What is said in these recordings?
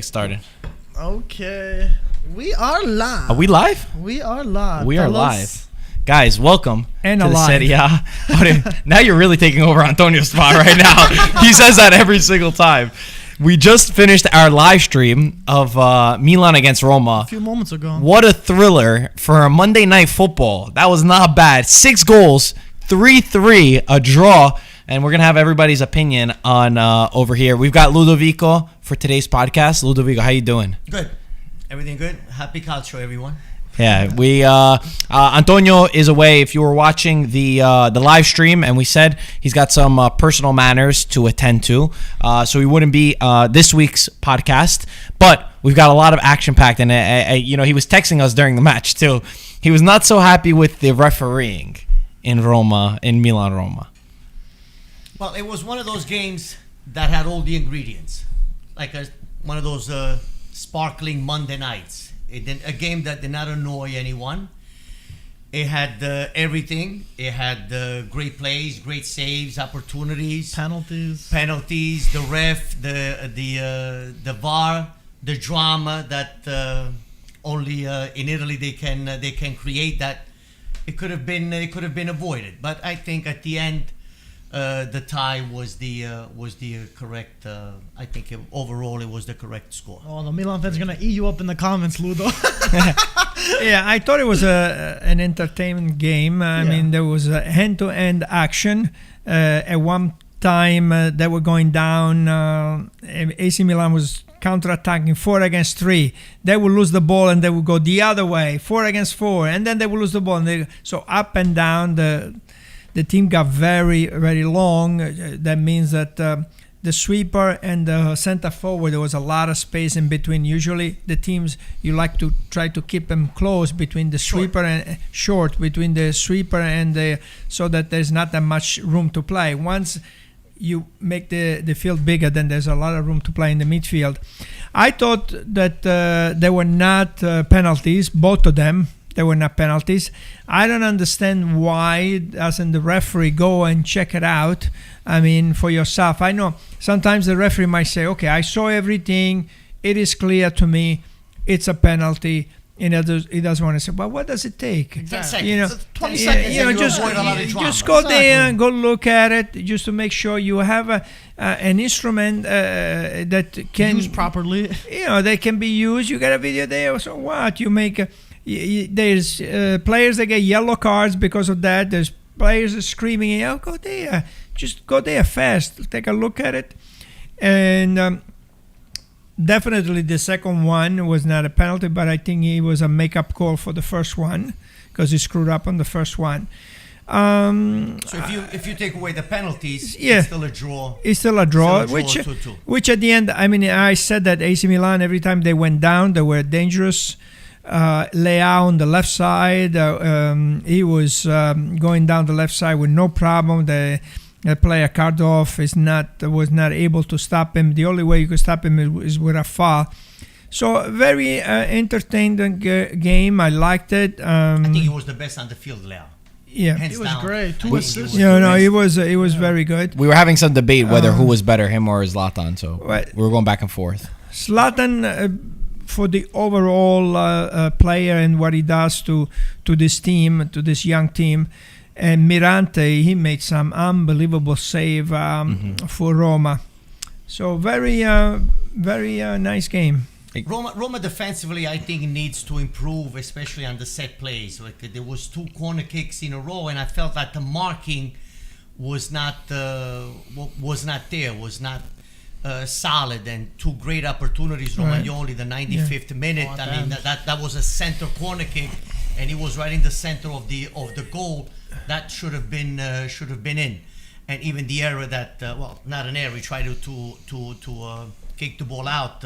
started. Okay. We are live. Are we live? We are live. We are live. Guys, welcome and to the alive. Serie A. Now you're really taking over Antonio's spot right now. He says that every single time. We just finished our live stream of Milan against Roma. A few moments ago. What a thriller for a Monday Night Football. That was not bad. 6 goals, 3-3, a draw. And we're going to have everybody's opinion on over here. We've got Ludovico for today's podcast. Ludovico, how you doing? Good. Everything good? Happy culture, everyone. Yeah, we Antonio is away. If you were watching the live stream, and we said he's got some personal matters to attend to, so he wouldn't be this week's podcast. But we've got a lot of action packed, and he was texting us during the match too. He was not so happy with the refereeing in Milan Roma. Well, it was one of those games that had all the ingredients, like one of those sparkling Monday nights. A game that did not annoy anyone. It had everything. It had great plays, great saves, opportunities, Penalties, the ref, the VAR, the drama that only in Italy they can create. That it could have been avoided. But I think at the end, the tie was the correct. I think overall it was the correct score. Oh, the Milan fans are gonna eat you up in the comments, Ludo. Yeah, I thought it was an entertainment game. I mean, there was a hand-to-hand action. At one time, they were going down. AC Milan was counter-attacking 4 against 3. They would lose the ball and they would go the other way, 4 against 4, and then they would lose the ball. So up and down, the team got very, very long. That means that the sweeper and the center forward, there was a lot of space in between. Usually the teams, you like to try to keep them close between the sweeper and between the sweeper and so that there's not that much room to play. Once you make the field bigger, then there's a lot of room to play in the midfield. I thought that there were not penalties, both of them. There were not penalties. I don't understand why doesn't the referee go and check it out, I mean, for yourself. I know sometimes the referee might say, okay, I saw everything. It is clear to me. It's a penalty. And he doesn't want to say, but what does it take? 10 seconds. You know, 20 seconds. Just go there and go look at it just to make sure you have an instrument that can use properly. They can be used. You got a video there. So what? You make there's players that get yellow cards because of that. There's players screaming, "Oh, go there! Just go there fast. Take a look at it." And definitely, the second one was not a penalty, but I think it was a make-up call for the first one because he screwed up on the first one. So if you take away the penalties, it's still a draw. It's still a draw, 2-2. which at the end, I mean, I said that AC Milan, every time they went down, they were dangerous. Leao on the left side, he was going down the left side with no problem. The player Cardov was not able to stop him. The only way you could stop him is with a foul. So very entertaining game. I liked it. I think he was the best on the field, Leao. Yeah, Hands He was down. great. 2 assists. he was very good. We were having some debate whether who was better, him or Zlatan. So Right. we were going back and forth. Zlatan, for the overall player and what he does to this team, to this young team. And Mirante, he made some unbelievable save for Roma. So very nice game. Roma defensively, I think, needs to improve, especially on the set plays. Like there was 2 corner kicks in a row, and I felt that the marking was not solid, and 2 great opportunities. Romagnoli, the 95th minute. I mean, that was a center corner kick, and he was right in the center of the goal. That should have been in. And even the error that not an error. He tried to kick the ball out.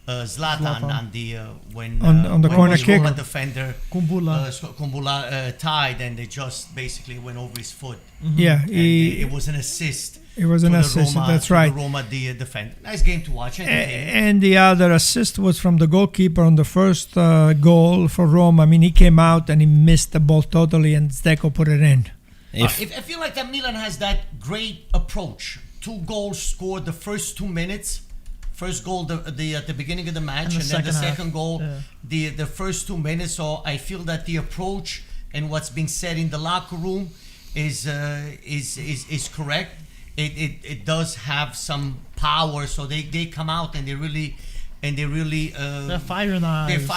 Zlatan on the on the corner kick. Roma defender Kumbula tied, and they just basically went over his foot. Yeah, it was an assist. It was an assist. That's right. Roma, the defender. Nice game to watch. And the other assist was from the goalkeeper on the first goal for Roma. I mean, he came out and he missed the ball totally, and Zdeco put it in. I feel like that Milan has that great approach. 2 goals scored the first 2 minutes First goal the at the beginning of the match, And and, the then the second half. second goal, Yeah. the first 2 minutes. So I feel that the approach and what's being said in the locker room is correct. It does have some power. So they come out and they really They're fire in the eyes.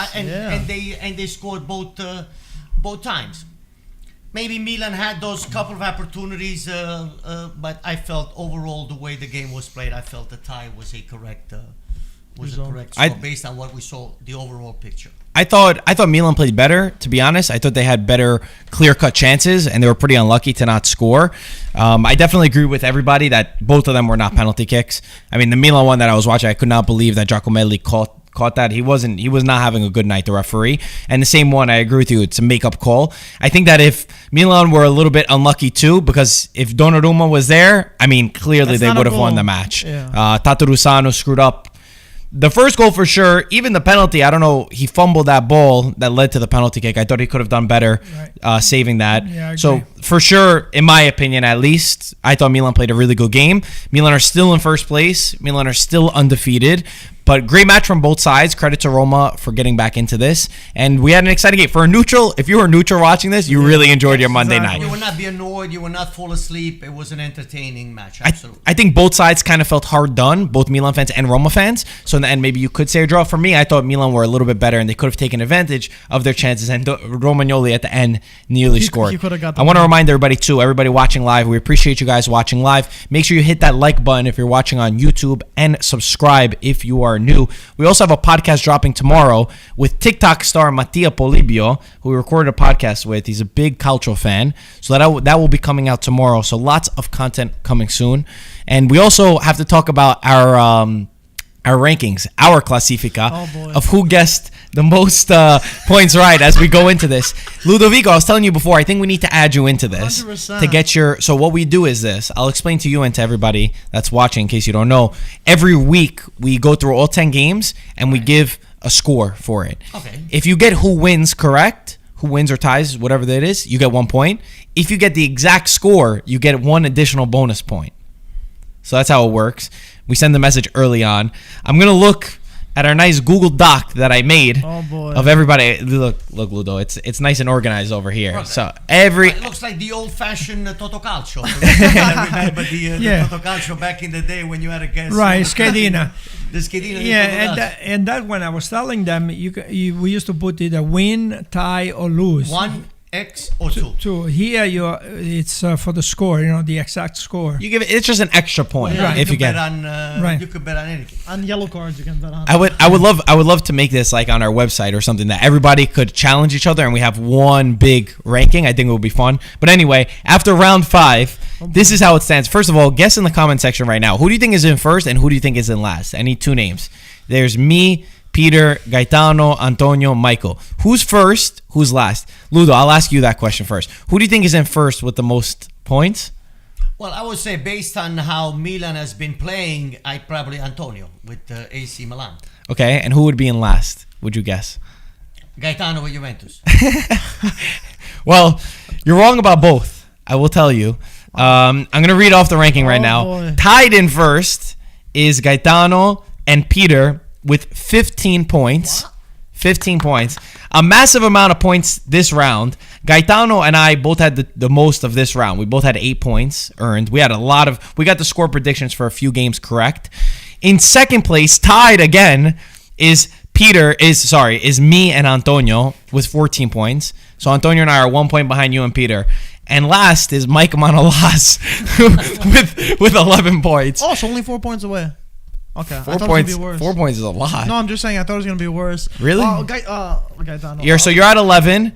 and they scored both times. Maybe Milan had those couple of opportunities, but I felt overall the way the game was played, I felt the tie was a correct score based on what we saw, the overall picture. I thought Milan played better, to be honest. I thought they had better clear-cut chances, and they were pretty unlucky to not score. I definitely agree with everybody that both of them were not penalty kicks. I mean, the Milan one that I was watching, I could not believe that Giacomelli caught that. He was not having a good night, the referee. And the same one, I agree with you, it's a make-up call. I think that if Milan were a little bit unlucky too, because if Donnarumma was there, I mean, clearly they would have won the match. Yeah. Tatarusanu screwed up the first goal for sure. Even the penalty, I don't know, he fumbled that ball that led to the penalty kick. I thought he could have done better saving that. Yeah, I so agree. for sure, in my opinion at least, I thought Milan played a really good game. Milan are still in first place. Milan are still undefeated. But great match from both sides. Credit to Roma for getting back into this. And we had an exciting game. For a neutral, if you were neutral watching this, you really enjoyed your Monday night. You will not be annoyed. You will not fall asleep. It was an entertaining match. Absolutely. I think both sides kind of felt hard done, both Milan fans and Roma fans. So in the end, maybe you could say a draw. For me, I thought Milan were a little bit better and they could have taken advantage of their chances. And Romagnoli at the end nearly scored. he could have got the I want to win. remind everybody too, everybody watching live, we appreciate you guys watching live. Make sure you hit that like button if you're watching on YouTube and subscribe if you are new. We also have a podcast dropping tomorrow with TikTok star Mattia Polibio, who we recorded a podcast with. He's a big Calcio fan. So that will be coming out tomorrow. So lots of content coming soon. And we also have to talk about our rankings, our classifica of who guessed the most points right as we go into this. Ludovico, I was telling you before, I think we need to add you into this 100%. to get your... So what we do is this. I'll explain to you and to everybody that's watching in case you don't know. Every week, we go through all 10 games and we give a score for it. Okay. If you get who wins correct, who wins or ties, whatever that is, you get 1 point. If you get the exact score, you get 1 additional bonus point. So that's how it works. We send the message early on. I'm going to look at our nice Google Doc that I made of everybody. Look, Ludo, it's nice and organized over here. Okay. So It looks like the old-fashioned Toto Calcio. I remember the Toto Calcio back in the day when you had a guest. Right, Schedina. The Schedina. Yeah, and that when I was telling them, we used to put either win, tie, or lose. 1 X or 2. Two. Here, it's for the score. The exact score. you give it's just an extra point if you get. You could bet on anything. On yellow cards, you can bet on. I would love to make this like on our website or something that everybody could challenge each other and we have one big ranking. I think it would be fun. But anyway, after round 5, this is how it stands. First of all, guess in the comment section right now. Who do you think is in first and who do you think is in last? I need 2 names. There's me, Peter, Gaetano, Antonio, Michael. Who's first? Who's last? Ludo, I'll ask you that question first. Who do you think is in first with the most points? Well, I would say based on how Milan has been playing, probably Antonio with AC Milan. Okay, and who would be in last? Would you guess? Gaetano with Juventus. Well, you're wrong about both. I will tell you. I'm going to read off the ranking right now. Boy. Tied in first is Gaetano and Peter with 15 points. 15 points. A massive amount of points this round. Gaetano and I both had the most of this round. We both had 8 points earned. We got the score predictions for a few games correct. In second place, tied again, is me and Antonio with 14 points. So Antonio and I are 1 point behind you and Peter. And last is Mike Manolas with 11 points. Oh, it's only 4 points away. Okay, 4 I thought points. it was gonna be worse. 4 points is a lot. No, I'm just saying I thought it was gonna be worse. Really? Gaetano. So you're at 11.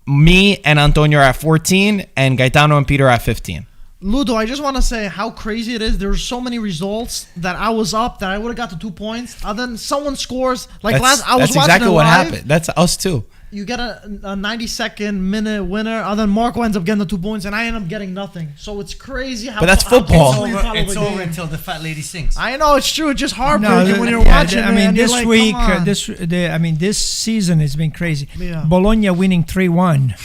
Me and Antonio are at 14, and Gaetano and Peter are at 15. Ludo, I just want to say how crazy it is. There's so many results that I was up that I would have got to 2 points. And then someone scores. Like That's I was watching exactly it what live. happened. That's us too. You get a 90-second minute winner, and then Marco ends up getting the 2 points, and I end up getting nothing. So it's crazy how. But that's how football. closely you follow It's the over game. until the fat lady sings. I know it's true. It's just heartbreaking when you're watching. I mean, this like, week, come on. this season has been crazy. Yeah. Bologna winning 3-1.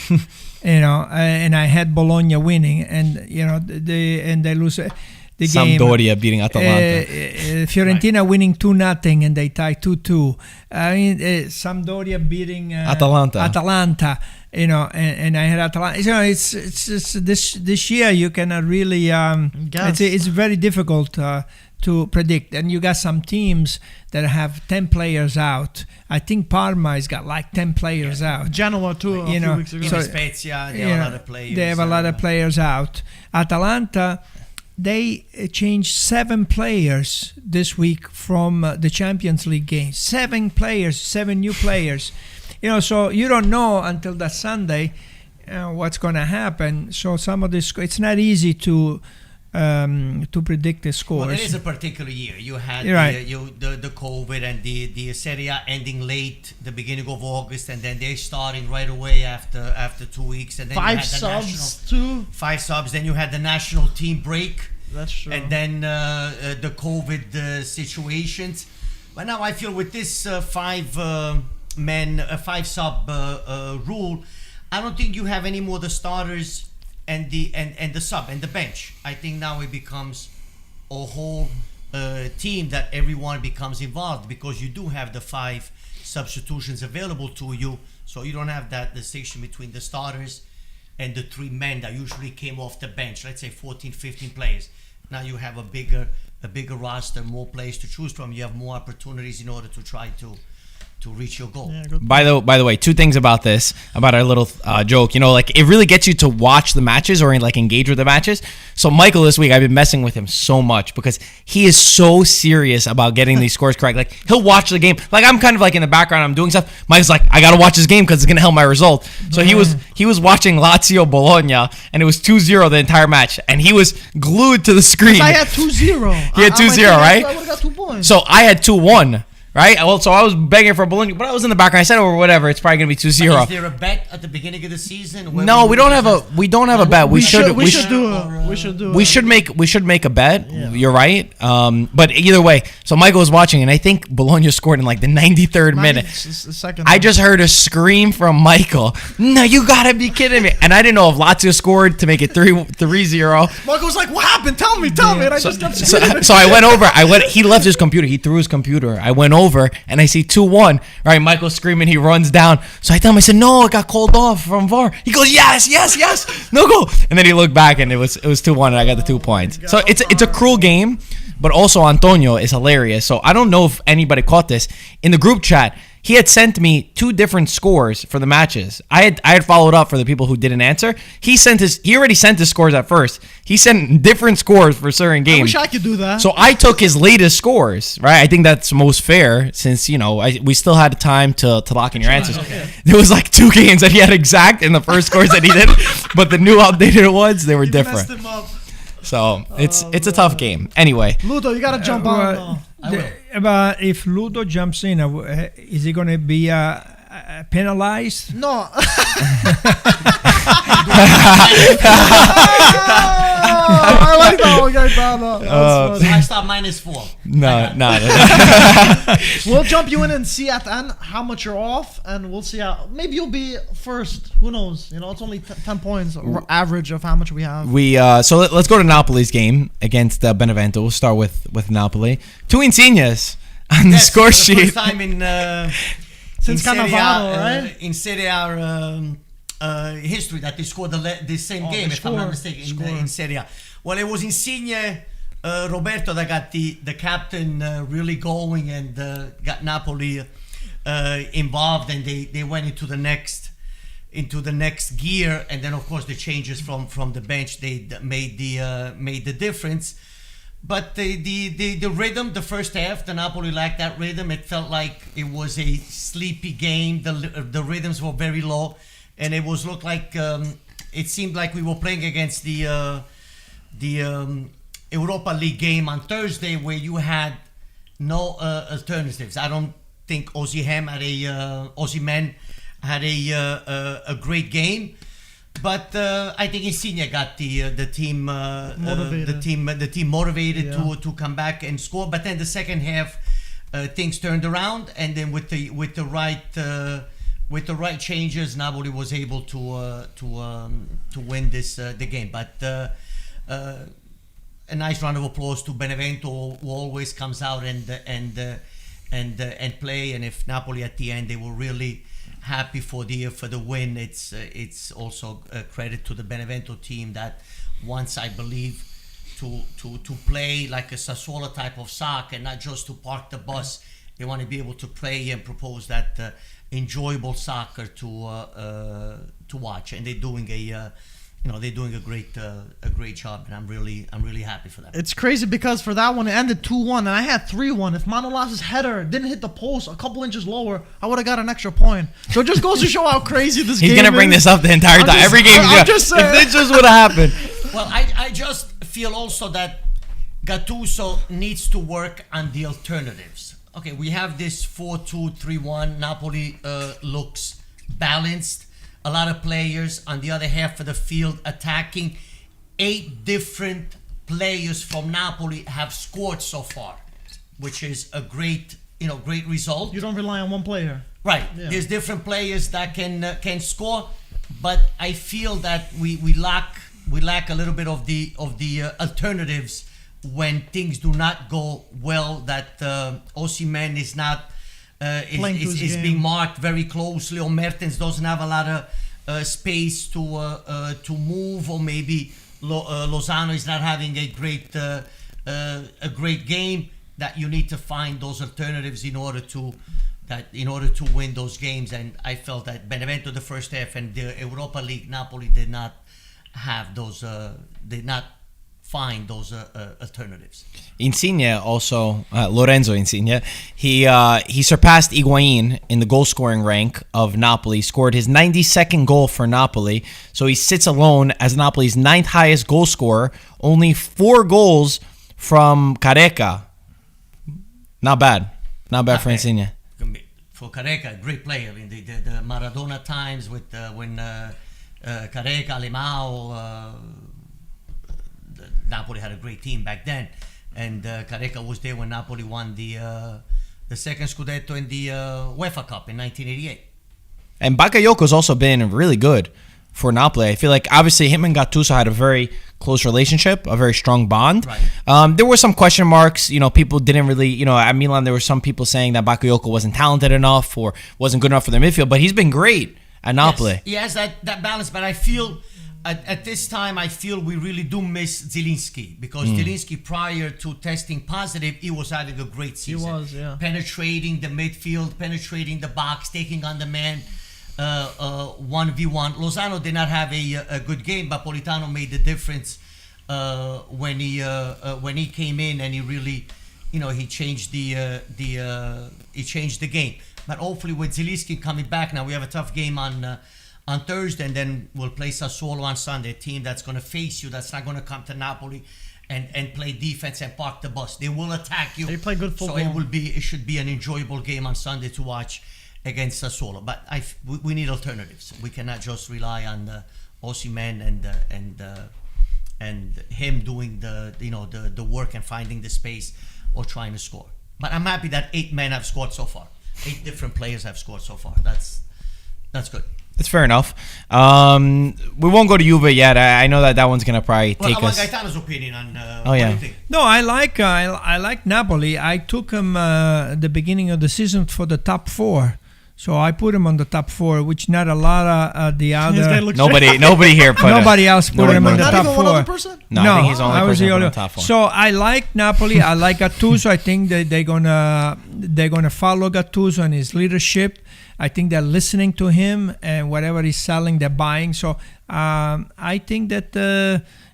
And I had Bologna winning, and they lose. the game. Sampdoria beating Atalanta. Fiorentina winning 2-0 and they tie 2-2. I mean, Sampdoria beating Atalanta. You know, and I had Atalanta. You know, it's this year you cannot really. It's very difficult to predict, and you got some teams that have 10 players out. I think Parma has got like 10 players out. Genoa too. You know, weeks ago. so, Spezia, they have a lot of players. They have a lot of players out. Atalanta, they changed 7 players this week from the Champions League game. 7 players, 7 new players. You know, so you don't know until that Sunday what's going to happen. So some of this, it's not easy to predict the scores. Well, it is a particular year. You had the COVID and the Serie A ending late, the beginning of August, and then they starting right away after 2 weeks. And then 5 subs too. 5 subs. Then you had the national team break. That's true. And then the COVID situations. But now I feel with this 5 sub rule, I don't think you have any more the starters and the sub and the bench. I think now it becomes a whole team that everyone becomes involved, because you do have the 5 substitutions available to you, so you don't have that distinction between the starters and the 3 men that usually came off the bench. Let's say 14, 15 players. Now you have a bigger roster, more players to choose from. You have more opportunities in order to try to reach your goal. Yeah, by the way, 2 things about this, about our little joke. You know, like, it really gets you to watch the matches or like engage with the matches. So Michael, this week I've been messing with him so much because he is so serious about getting these scores correct. Like, he'll watch the game. Like, I'm kind of like in the background, I'm doing stuff. Mike's like, I gotta watch this game because it's gonna help my result. So he was watching Lazio Bologna, and it was 2-0 the entire match, and he was glued to the screen. I had 2-0. He had 2-0, right? I would have got 2 points. So I had 2-1. Right? Well, so I was begging for Bologna, but I was in the background. I said, or whatever, it's probably going to be 2-0. Is there a bet at the beginning of the season? No, we don't have a bet. We should make a bet. Yeah. You're right. But either way, so Michael was watching, and I think Bologna scored in like the 93rd minute. I just heard a scream from Michael. No, you gotta be kidding me! And I didn't know if Lazio scored to make it 3-0. Michael was like, "What happened? Tell me!" And I just kept so I went over. He left his computer. He threw his computer. I went over and I see 2-1. Right, Michael's screaming. He runs down. So I tell him, I said, "No, it got called off from VAR." He goes, "Yes, no goal." And then he looked back and it was 2-1, and I got the 2 points. So it's a cruel game, but also Antonio is hilarious. So I don't know if anybody caught this in the group chat. He had sent me 2 different scores for the matches. I had followed up for the people who didn't answer. He already sent his scores at first. He sent different scores for certain games. I wish I could do that. So I took his latest scores, right? I think that's most fair, since we still had time to lock in your answers. Okay. There was like 2 games that he had exact in the first scores that he did, but the new updated ones, they were different. Messed him up. So it's a tough game. Anyway, Ludo, you gotta jump on. But if Ludo jumps in, is he going to be penalized? No. I like that one, Gaetano. I start -4. No. We'll jump you in and see at the end how much you're off, and we'll see how. Maybe you'll be first. Who knows? It's only 10 points average of how much we have. So let's go to Napoli's game against Benevento. We'll start with Napoli. 2 Insignes on the score sheet. First time in since Cannavaro, right? In Serie A history that they scored the same game, if I'm not mistaken, in Serie A. Well, it was Insigne, Roberto, that got the captain really going and got Napoli involved, and they went into the next gear, and then of course the changes from the bench, they made the difference. But the rhythm, the first half, the Napoli lacked that rhythm. It felt like it was a sleepy game. The rhythms were very low, and it looked like it seemed like we were playing against the Europa League game on Thursday, where you had no alternatives. I don't think Osimhen had a great game. But I think Insigne got the team motivated to come back and score. But then the second half, things turned around, and then with the right changes, Napoli was able to win the game. But a nice round of applause to Benevento, who always comes out and play. And if Napoli at the end, they were really happy for the win. It's also a credit to the Benevento team that wants, I believe, to play like a Sassuolo type of soccer and not just to park the bus. They want to be able to play and propose that enjoyable soccer to watch, and they're doing a great job, and I'm really happy for them. It's crazy because for that one it ended 2-1, and I had 3-1. If Manolas's header didn't hit the post a couple inches lower, I would have got an extra point. So it just goes to show how crazy this game is. He's gonna bring this up the entire time. Every game. I'm just saying. If this just would have happened. Well, I just feel also that Gattuso needs to work on the alternatives. Okay, we have this 4-2-3-1. Napoli looks balanced. A lot of players on the other half of the field attacking. 8 different players from Napoli have scored so far, which is a great result. You don't rely on one player. Right. Yeah. There's different players that can score, but I feel that we lack a little bit of the alternatives when things do not go well. That Osimhen is not is being marked very closely, or Mertens doesn't have a lot of space to move, or maybe Lozano is not having a great game. That you need to find those alternatives in order to win those games. And I felt that Benevento the first half and the Europa League, Napoli did not have those did not find those alternatives. Insigne also, Lorenzo Insigne, he surpassed Higuain in the goal scoring rank of Napoli, scored his 92nd goal for Napoli, so he sits alone as Napoli's 9th highest goal scorer, only 4 goals from Careca. Not bad for Insigne. For Careca, great player. I mean, the Maradona times with when Careca, Lemao, Napoli had a great team back then, and Careca was there when Napoli won the second Scudetto in the UEFA Cup in 1988. And Bakayoko's also been really good for Napoli. I feel like obviously him and Gattuso had a very close relationship, a very strong bond. Right. There were some question marks. People didn't really, at Milan there were some people saying that Bakayoko wasn't talented enough or wasn't good enough for their midfield, but he's been great at Napoli. Yes, he has that balance, but I feel at this time, I feel we really do miss Zielinski, because Zielinski, prior to testing positive, he was having a great season. He was, yeah. Penetrating the midfield, penetrating the box, taking on the man 1v1. Lozano did not have a good game, but Politano made the difference when he came in, and he really, he changed the game. But hopefully with Zielinski coming back now, we have a tough game on Thursday, and then we'll play Sassuolo on Sunday, a team that's going to face you, that's not going to come to Napoli and play defense and park the bus. They will attack you. They play good football. So it should be an enjoyable game on Sunday to watch against Sassuolo. But we need alternatives. We cannot just rely on Osimhen and him doing the work and finding the space or trying to score. But I'm happy that 8 men have scored so far. 8 different players have scored so far. That's good. That's fair enough. We won't go to Juve yet. I know that one's gonna probably take us. I want Gaetano's opinion on. What do you think? No, I like Napoli. I took him at the beginning of the season for the top 4, so I put him on the top 4, which not a lot of the other. Nobody here put. Nobody else put him in the top 4. One other person? No, I think he's the only person in the top 4. So I like Napoli. I like Gattuso. I think that they're gonna follow Gattuso and his leadership. I think they're listening to him, and whatever he's selling, they're buying. So I think that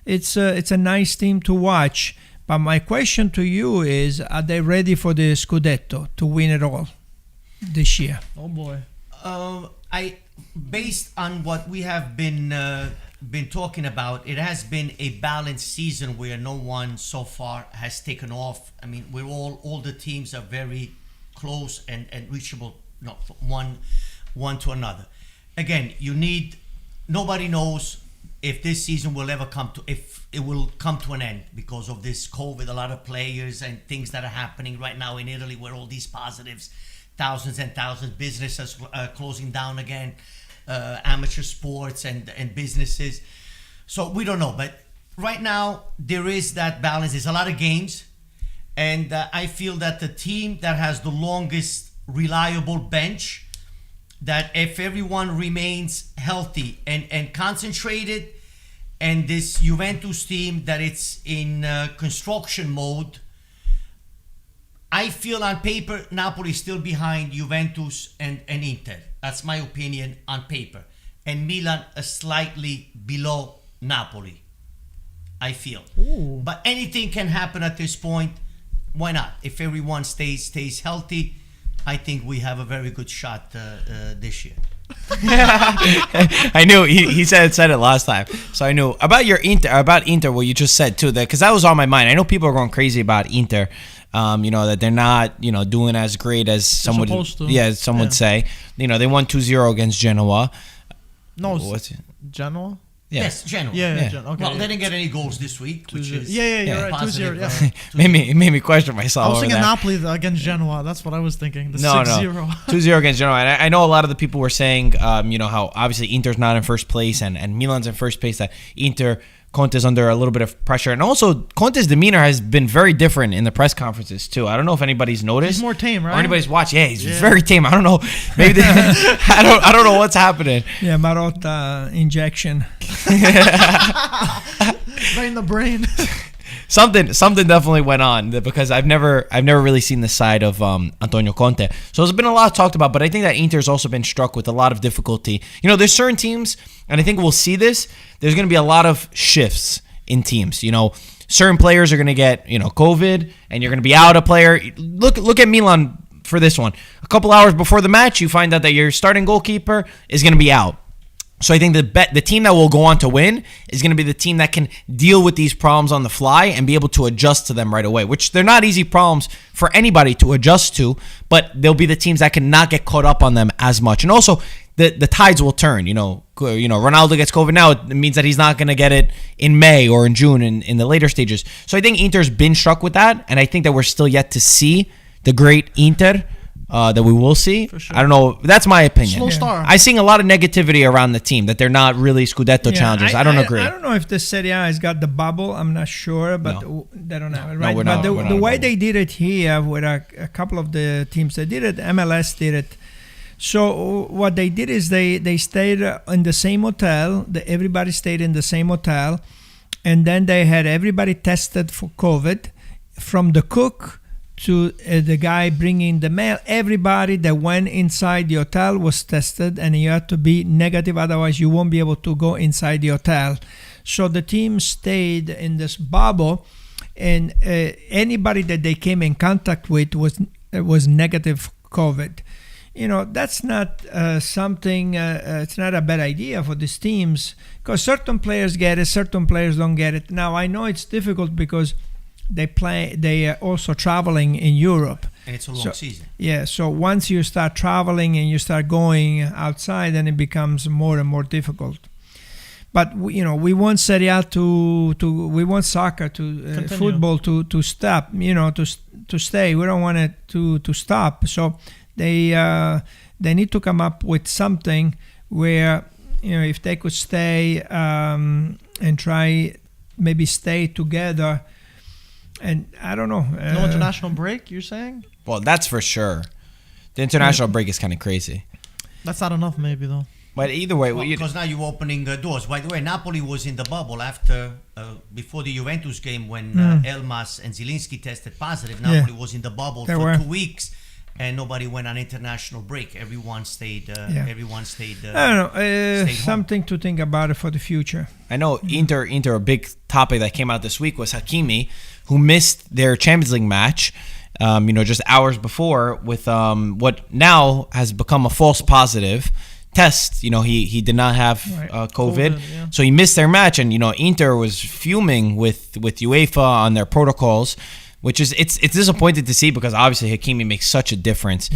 it's a nice team to watch. But my question to you is, are they ready for the Scudetto to win it all this year? Oh boy. Based on what we have been talking about, it has been a balanced season where no one so far has taken off. I mean, all the teams are very close and reachable. One to another. Again, nobody knows if this season will ever if it will come to an end because of this COVID. A lot of players and things that are happening right now in Italy, where all these positives, thousands and thousands, businesses closing down again, amateur sports and businesses. So we don't know, but right now there is that balance. There's a lot of games, and I feel that the team that has the longest reliable bench, that if everyone remains healthy and concentrated, and this Juventus team that it's in construction mode, I feel on paper Napoli is still behind Juventus and Inter. That's my opinion on paper. And Milan slightly below Napoli, I feel. Ooh. But anything can happen at this point. Why not? If everyone stays healthy, I think we have a very good shot this year. I knew he said it last time, so I knew about Inter what you just said too, because that was on my mind. I know people are going crazy about Inter, that they're not doing as great as some would say. They won 2-0 against Genoa. No, what's it? Genoa. Yeah. Yes, Genoa. Yeah. Okay, well, they didn't get any goals this week, which is you're right. positive, 2-0. Yeah. Made me question myself. I was over thinking that. Napoli against Genoa. That's what I was thinking. The No, 6-0. 2-0 against Genoa. And I know a lot of the people were saying, how obviously Inter's not in first place and Milan's in first place, that Conte's under a little bit of pressure. And also, Conte's demeanor has been very different in the press conferences, too. I don't know if anybody's noticed. He's more tame, right? Or anybody's watched. Yeah, he's very tame. I don't know. Maybe I don't know what's happening. Yeah, Marotta injection. Right in the brain. Something definitely went on, because I've never really seen the side of Antonio Conte. So there's been a lot talked about, but I think that Inter's also been struck with a lot of difficulty. There's certain teams, and I think we'll see this. There's going to be a lot of shifts in teams. Certain players are going to get COVID, and you're going to be out a player. Look at Milan for this one. A couple hours before the match, you find out that your starting goalkeeper is going to be out. So I think the team that will go on to win is going to be the team that can deal with these problems on the fly and be able to adjust to them right away, which they're not easy problems for anybody to adjust to, but they'll be the teams that can not get caught up on them as much. And also, the tides will turn. Ronaldo gets COVID now. It means that he's not going to get it in May or in June in the later stages. So I think Inter's been struck with that, and I think that we're still yet to see the great Inter that we will see. For sure. I don't know. That's my opinion. Slow start. I'm seeing a lot of negativity around the team, that they're not really Scudetto challengers. I don't agree. I don't know if the Serie A has got the bubble. I'm not sure, but they don't have it, right? we're not- But we're not the a way bubble. they did it here with a couple of the teams that did it, MLS did it. So what they did is they stayed in the same hotel. Everybody stayed in the same hotel, and then they had everybody tested for COVID, from the cook to the guy bringing the mail. Everybody that went inside the hotel was tested, and you had to be negative, otherwise you won't be able to go inside the hotel. So the team stayed in this bubble, and anybody that they came in contact with was negative COVID. That's not something, it's not a bad idea for these teams, because certain players get it, certain players don't get it. Now, I know it's difficult because they are also traveling in Europe. And it's a long season. Yeah, so once you start traveling and you start going outside, then it becomes more and more difficult. But we want Serie A we want soccer to football to stop, to stay. We don't want it to stop. So they need to come up with something where if they could stay and try maybe stay together. And I don't know. No international break, you're saying? Well, that's for sure. The international break is kind of crazy. That's not enough, maybe, though. But either way, because now you're opening doors. By the way, Napoli was in the bubble after before the Juventus game when Elmas and Zielinski tested positive. Napoli was in the bubble for 2 weeks, and nobody went on international break. Everyone stayed. Everyone stayed. I don't know. Stayed Something to think about it for the future. I know Inter. A big topic that came out this week was Hakimi, who missed their Champions League match. Just hours before with what now has become a false positive test. He did not have COVID, so he missed their match. And Inter was fuming with UEFA on their protocols, which is it's disappointing to see, because obviously Hakimi makes such a difference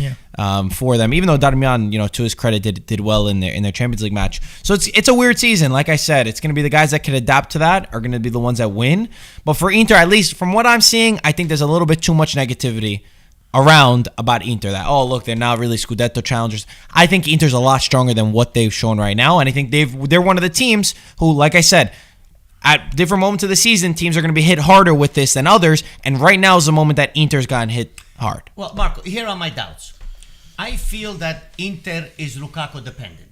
for them. Even though Darmian, to his credit, did well in their Champions League match. So it's a weird season. Like I said, it's going to be the guys that can adapt to that are going to be the ones that win. But for Inter, at least from what I'm seeing, I think there's a little bit too much negativity around about Inter, that look, they're not really Scudetto challengers. I think Inter's a lot stronger than what they've shown right now, and I think they're one of the teams who, like I said, at different moments of the season, teams are going to be hit harder with this than others. And right now is the moment that Inter's gotten hit hard. Well, Marco, here are my doubts. I feel that Inter is Lukaku dependent.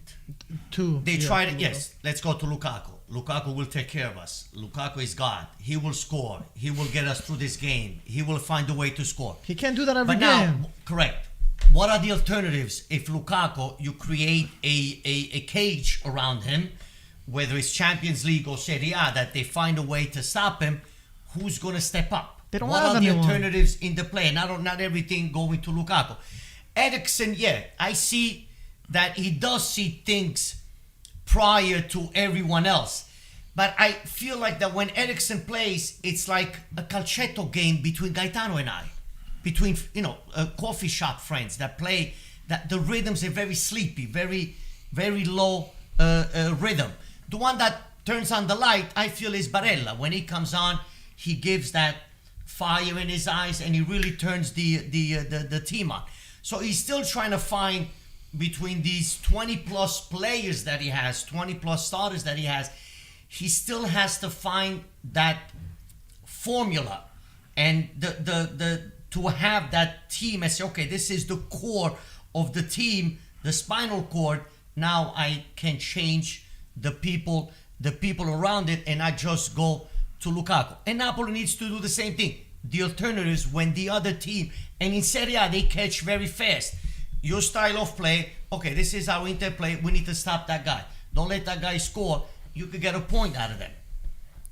They tried it. Yes, let's go to Lukaku. Lukaku will take care of us. Lukaku is God. He will score. He will get us through this game. He will find a way to score. He can't do that every game. Now, correct. What are the alternatives if Lukaku, you create a cage around him, whether it's Champions League or Serie A, that they find a way to stop him? Who's going to step up? They don't what have are anyone. The alternatives in the play? Not everything going to Lukaku. Eriksen, yeah, I see that he does see things prior to everyone else. But I feel like that when Eriksen plays, it's like a calcetto game between Gaetano and I. Between, coffee shop friends that play, that the rhythms are very sleepy, very, very low rhythm. The one that turns on the light, I feel, is Barella. When he comes on, he gives that fire in his eyes and he really turns the team on. So he's still trying to find between these 20 plus players that he has, 20 plus starters that he has, he still has to find that formula and the to have that team and say, okay, this is the core of the team, the spinal cord. Now I can change the people around it and I just go to Lukaku. And Napoli needs to do the same thing. The alternatives when the other team, and in Serie A they catch very fast. Your style of play, okay, this is how Inter play, we need to stop that guy. Don't let that guy score. You could get a point out of them.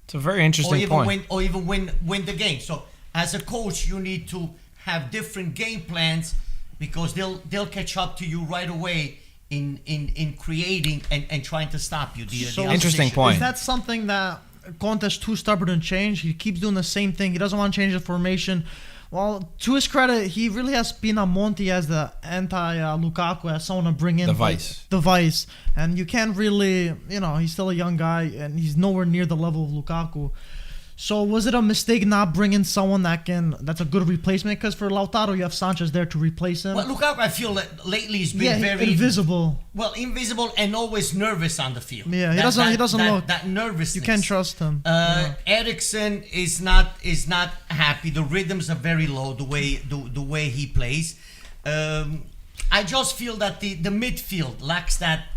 It's a very interesting point. Or even win the game. So as a coach, you need to have different game plans because they'll catch up to you right away in creating and trying to stop you. The interesting point. Is that something that Conte's too stubborn to change? He keeps doing the same thing. He doesn't want to change the formation. Well, to his credit, he really has been on Monti as the anti-Lukaku, as someone to bring in the vice. And you can't really, he's still a young guy and he's nowhere near the level of Lukaku. So was it a mistake not bringing someone that's a good replacement? Because for Lautaro, you have Sanchez there to replace him. Well, Lukaku, I feel that lately he's been very invisible. Well, invisible and always nervous on the field. Yeah, he doesn't look that nervousness. You can't trust him. Eriksen is not happy. The rhythms are very low. The way he plays. I just feel that the midfield lacks that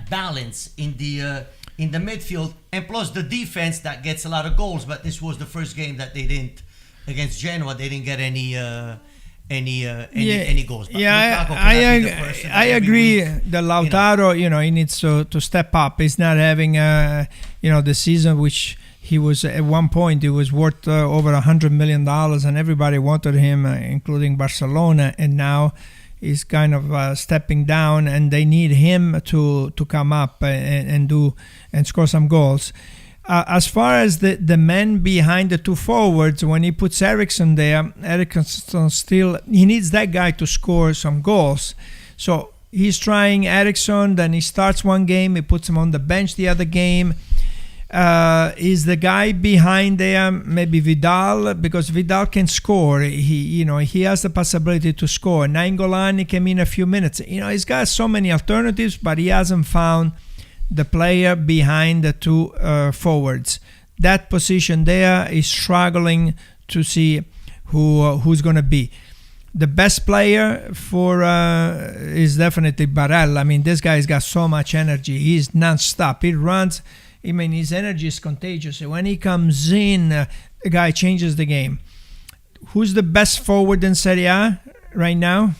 balance in the midfield, and plus the defense that gets a lot of goals. But this was the first game that they didn't against Genoa. They didn't get any goals. But I agree. The Lautaro, he needs to step up. He's not having the season which he was at one point. He was worth over $100 million, and everybody wanted him, including Barcelona, and now is kind of stepping down, and they need him to come up and score some goals. As far as the men behind the two forwards, when he puts Eriksen there, Eriksen still, he needs that guy to score some goals. So he's trying Eriksen, then he starts one game, he puts him on the bench the other game. Is the guy behind there maybe Vidal, because Vidal can score. He has the possibility to score. Nainggolan came in a few minutes. He's got so many alternatives, but he hasn't found the player behind the two forwards. That position there is struggling to see who's going to be. The best player for is definitely Barella. I mean, this guy's got so much energy. He's non-stop. He runs. I mean, his energy is contagious. When he comes in, the guy changes the game. Who's the best forward in Serie A right now?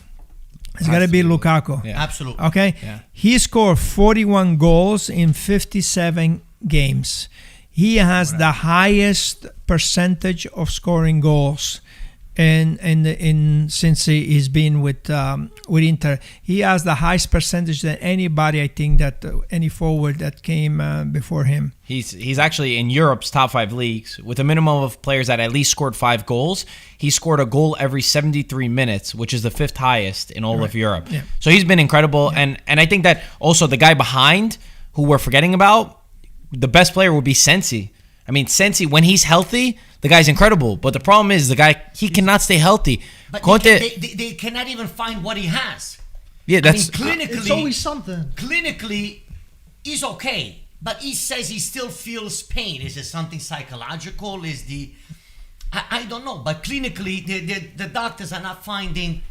It's got to be Lukaku. Yeah. Absolutely. Okay? Yeah. He scored 41 goals in 57 games. He has the highest percentage of scoring goals since he's been with Inter. He has the highest percentage than anybody, I think, that any forward that came before him. He's actually in Europe's top 5 leagues with a minimum of players that at least scored 5 goals. He scored a goal every 73 minutes, which is the 5th highest in all of Europe. Yeah. So he's been incredible. Yeah. And I think that also the guy behind, who we're forgetting about, the best player would be Sensi. I mean, Sensi, when he's healthy, the guy's incredible. But the problem is the guy, he cannot stay healthy. But they cannot even find what he has. Yeah, that's... clinically... It's always something. Clinically, he's okay. But he says he still feels pain. Is it something psychological? I don't know. But clinically, the doctors are not finding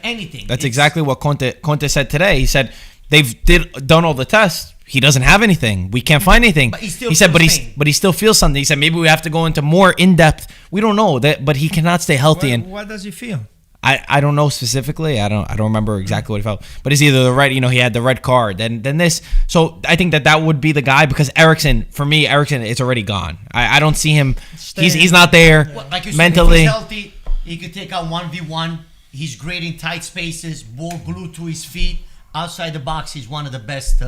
anything. That's exactly what Conte said today. He said they've done all the tests. He doesn't have anything. We can't find anything. But he still feels something. He said maybe we have to go into more in depth. We don't know that, but he cannot stay healthy. What does he feel? I don't know specifically. I don't remember exactly what he felt. But it's either he had the red card, then this. So I think that would be the guy, because Eriksen, for me, it's already gone. I don't see him. He's not there like you mentally. Said, if he's healthy, he could take out 1v1. He's great in tight spaces, ball glued to his feet. Outside the box, he's one of the best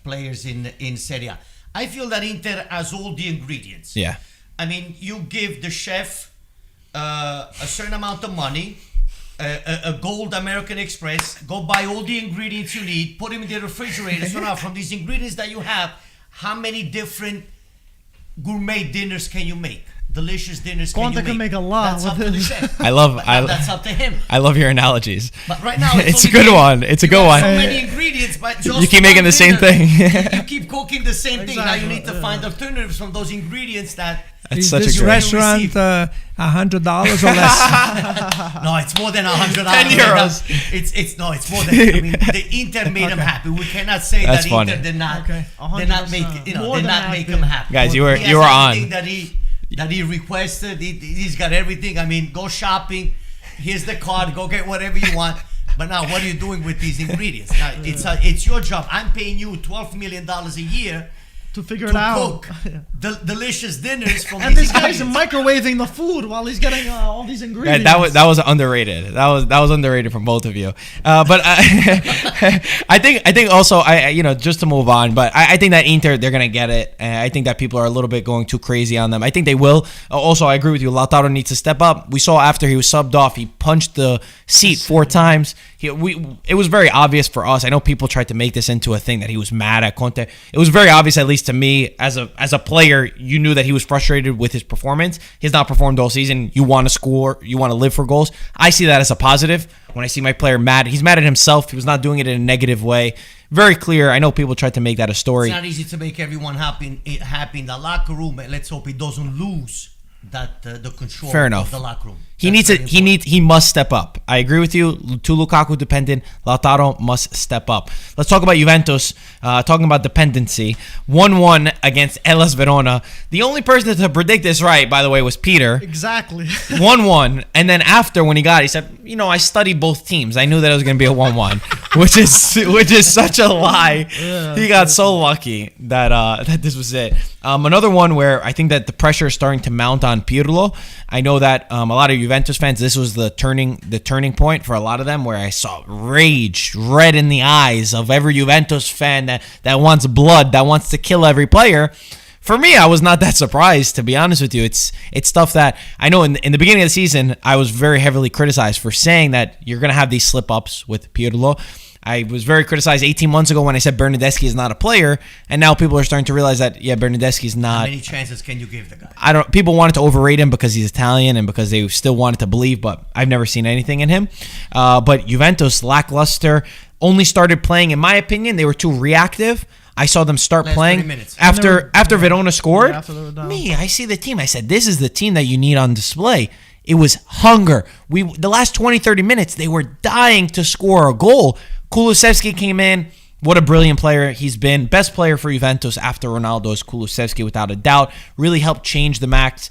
players in Serie A. I feel that Inter has all the ingredients. Yeah. I mean, you give the chef a certain amount of money, a gold American Express, go buy all the ingredients you need, put them in the refrigerator. So now, from these ingredients that you have, how many different gourmet dinners can you make? Delicious dinners Conte can make a lot. That's up to the chef. That's up to him. I love your analogies. But right now, it's a good one. It's a good one. So many ingredients, but just you keep making the same thing. You keep cooking the same thing. Now you need to find alternatives from those ingredients that. Is this restaurant $100 or less? No, it's more than $100. 10 euros. It's more than. I mean, the Inter made them happy. We cannot say That's that funny. Inter did not make make them happy. Guys, you were on. That he requested. He's got everything. I mean, go shopping. Here's the card. Go get whatever you want. But now, what are you doing with these ingredients? Now, it's your job. I'm paying you $12 million a year to figure it out. Cook delicious dinners from and these this guy's ingredients. microwaving the food while he's getting all these ingredients. Yeah, that was underrated. That was underrated from both of you. But I think also just to move on. But I think that Inter, they're gonna get it. And I think that people are a little bit going too crazy on them. I think they will. Also, I agree with you. Lautaro needs to step up. We saw after he was subbed off, he punched the seat 4 times. It was very obvious for us. I know people tried to make this into a thing that he was mad at Conte. It was very obvious, at least to me, as a player, you knew that he was frustrated with his performance. He's not performed all season. You want to score. You want to live for goals. I see that as a positive. When I see my player mad, he's mad at himself. He was not doing it in a negative way. Very clear. I know people tried to make that a story. It's not easy to make everyone happy in the locker room. Let's hope he doesn't lose the control of the locker room. He must step up. I agree with you. Too Lukaku dependent. Lautaro must step up. Let's talk about Juventus. Talking about dependency. 1-1 against Hellas Verona. The only person to predict this right, by the way, was Peter. Exactly. 1-1, and then after when he said, I studied both teams. I knew that it was going to be a 1-1, which is such a lie. Yeah, he got so lucky that this was it. Another one where I think that the pressure is starting to mount on Pirlo. I know that a lot of Juventus fans, this was the turning point for a lot of them, where I saw rage, red in the eyes of every Juventus fan that wants blood, that wants to kill every player. For me, I was not that surprised, to be honest with you. It's stuff that I know in the beginning of the season, I was very heavily criticized for saying that you're going to have these slip-ups with Pirlo. I was very criticized 18 months ago when I said Bernardeschi is not a player, and now people are starting to realize that Bernardeschi is not. How many chances can you give the guy? People wanted to overrate him because he's Italian and because they still wanted to believe, but I've never seen anything in him. But Juventus, lackluster, only started playing. In my opinion, they were too reactive. I saw them start playing after Verona scored. I see the team. I said, this is the team that you need on display. It was hunger. The last 20, 30 minutes, they were dying to score a goal. Kulusevski came in. What a brilliant player he's been. Best player for Juventus after Ronaldo is Kulusevski, without a doubt. Really helped change the match.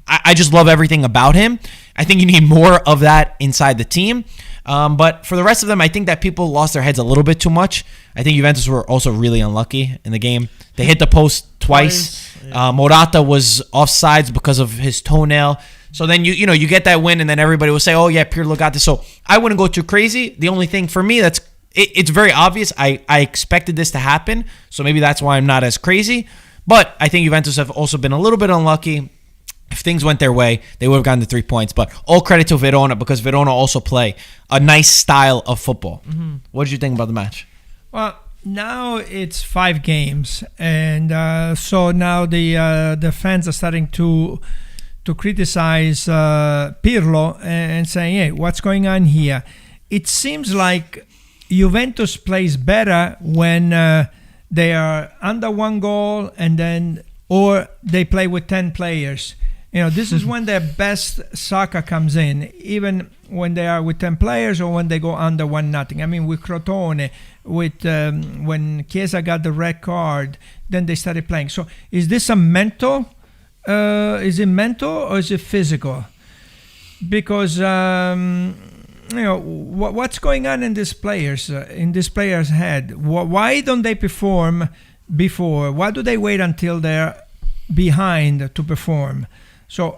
I just love everything about him. I think you need more of that inside the team. But for the rest of them, I think that people lost their heads a little bit too much. I think Juventus were also really unlucky in the game. They hit the post twice. Yeah. Morata was offsides because of his toenail. So then you get that win, and then everybody will say, "Oh yeah, Pirlo got this." So I wouldn't go too crazy. The only thing for me it's very obvious. I expected this to happen, so maybe that's why I'm not as crazy. But I think Juventus have also been a little bit unlucky. If things went their way, they would have gotten the 3 points. But all credit to Verona, because Verona also play a nice style of football. Mm-hmm. What did you think about the match? Well, now it's 5 games, and so now the fans are starting to criticize Pirlo and saying, hey, what's going on here? It seems like Juventus plays better when they are under 1 goal, and then or they play with 10 players. This is when their best soccer comes in, even when they are with 10 players or when they go under 1-0. I mean, with Crotone, with when Chiesa got the red card, then they started playing. So is this a mental? Is it mental or is it physical? Because what's going on in these players' head? Why don't they perform before? Why do they wait until they're behind to perform? So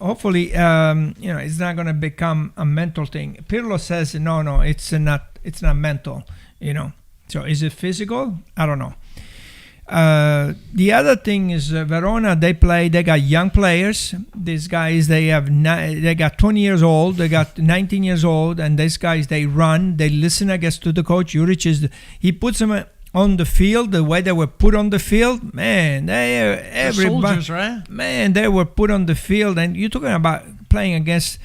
hopefully, it's not going to become a mental thing. Pirlo says no, it's not mental. So is it physical? I don't know. The other thing is Verona. They got young players. These guys, they got 20 years old. They got 19 years old, and these guys, they run. They listen, I guess, to the coach. Juric he puts them on the field. The way they were put on the field, man, soldiers, right? Man, they were put on the field, and you're talking about playing against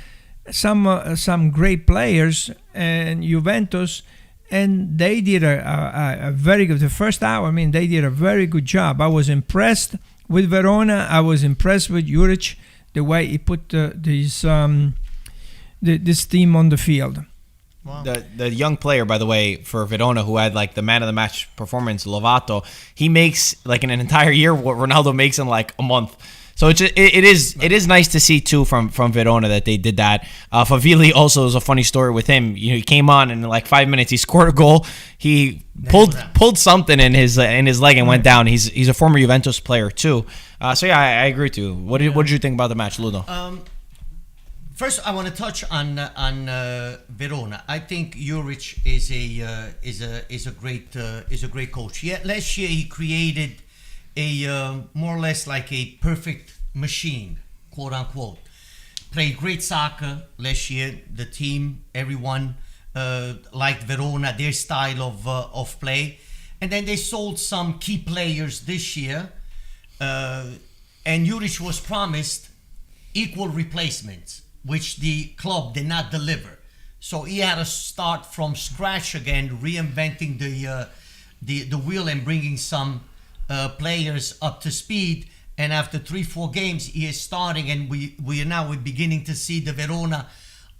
some great players and Juventus. And they did a very good, the first hour, they did a very good job. I was impressed with Verona. I was impressed with Juric, the way he put this team on the field. Wow. The young player, by the way, for Verona, who had like the man of the match performance, Lovato, he makes like in an entire year what Ronaldo makes in like a month. So it is nice to see too from Verona that they did that. Favilli also is a funny story with him. He came on and in like 5 minutes he scored a goal. He pulled something in his leg and went down. He's a former Juventus player too. So yeah, I agree too. What did you think about the match, Ludo? First, I want to touch on Verona. I think Juric is a great coach. Yeah, last year he created a more or less like a perfect machine, quote unquote. Played great soccer last year. The team, everyone liked Verona, their style of play, and then they sold some key players this year. And Juric was promised equal replacements, which the club did not deliver. So he had to start from scratch again, reinventing the wheel and bringing some players up to speed. And after 3-4 games, he is starting, and we are now beginning to see the Verona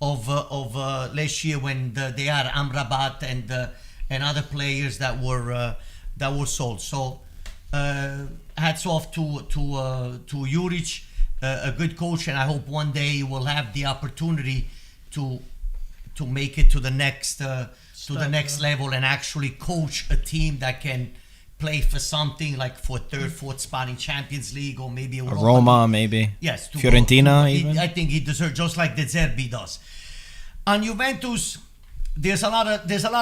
of last year when they had Amrabat and other players that were sold. So hats off to Juric, a good coach, and I hope one day he will have the opportunity to make it to the next level and actually coach a team that can play for something like for third, fourth spot in Champions League, or maybe Roma, maybe. Yes, Fiorentina. Even. I think he deserves, just like De Zerbi does. On Juventus, there's a lot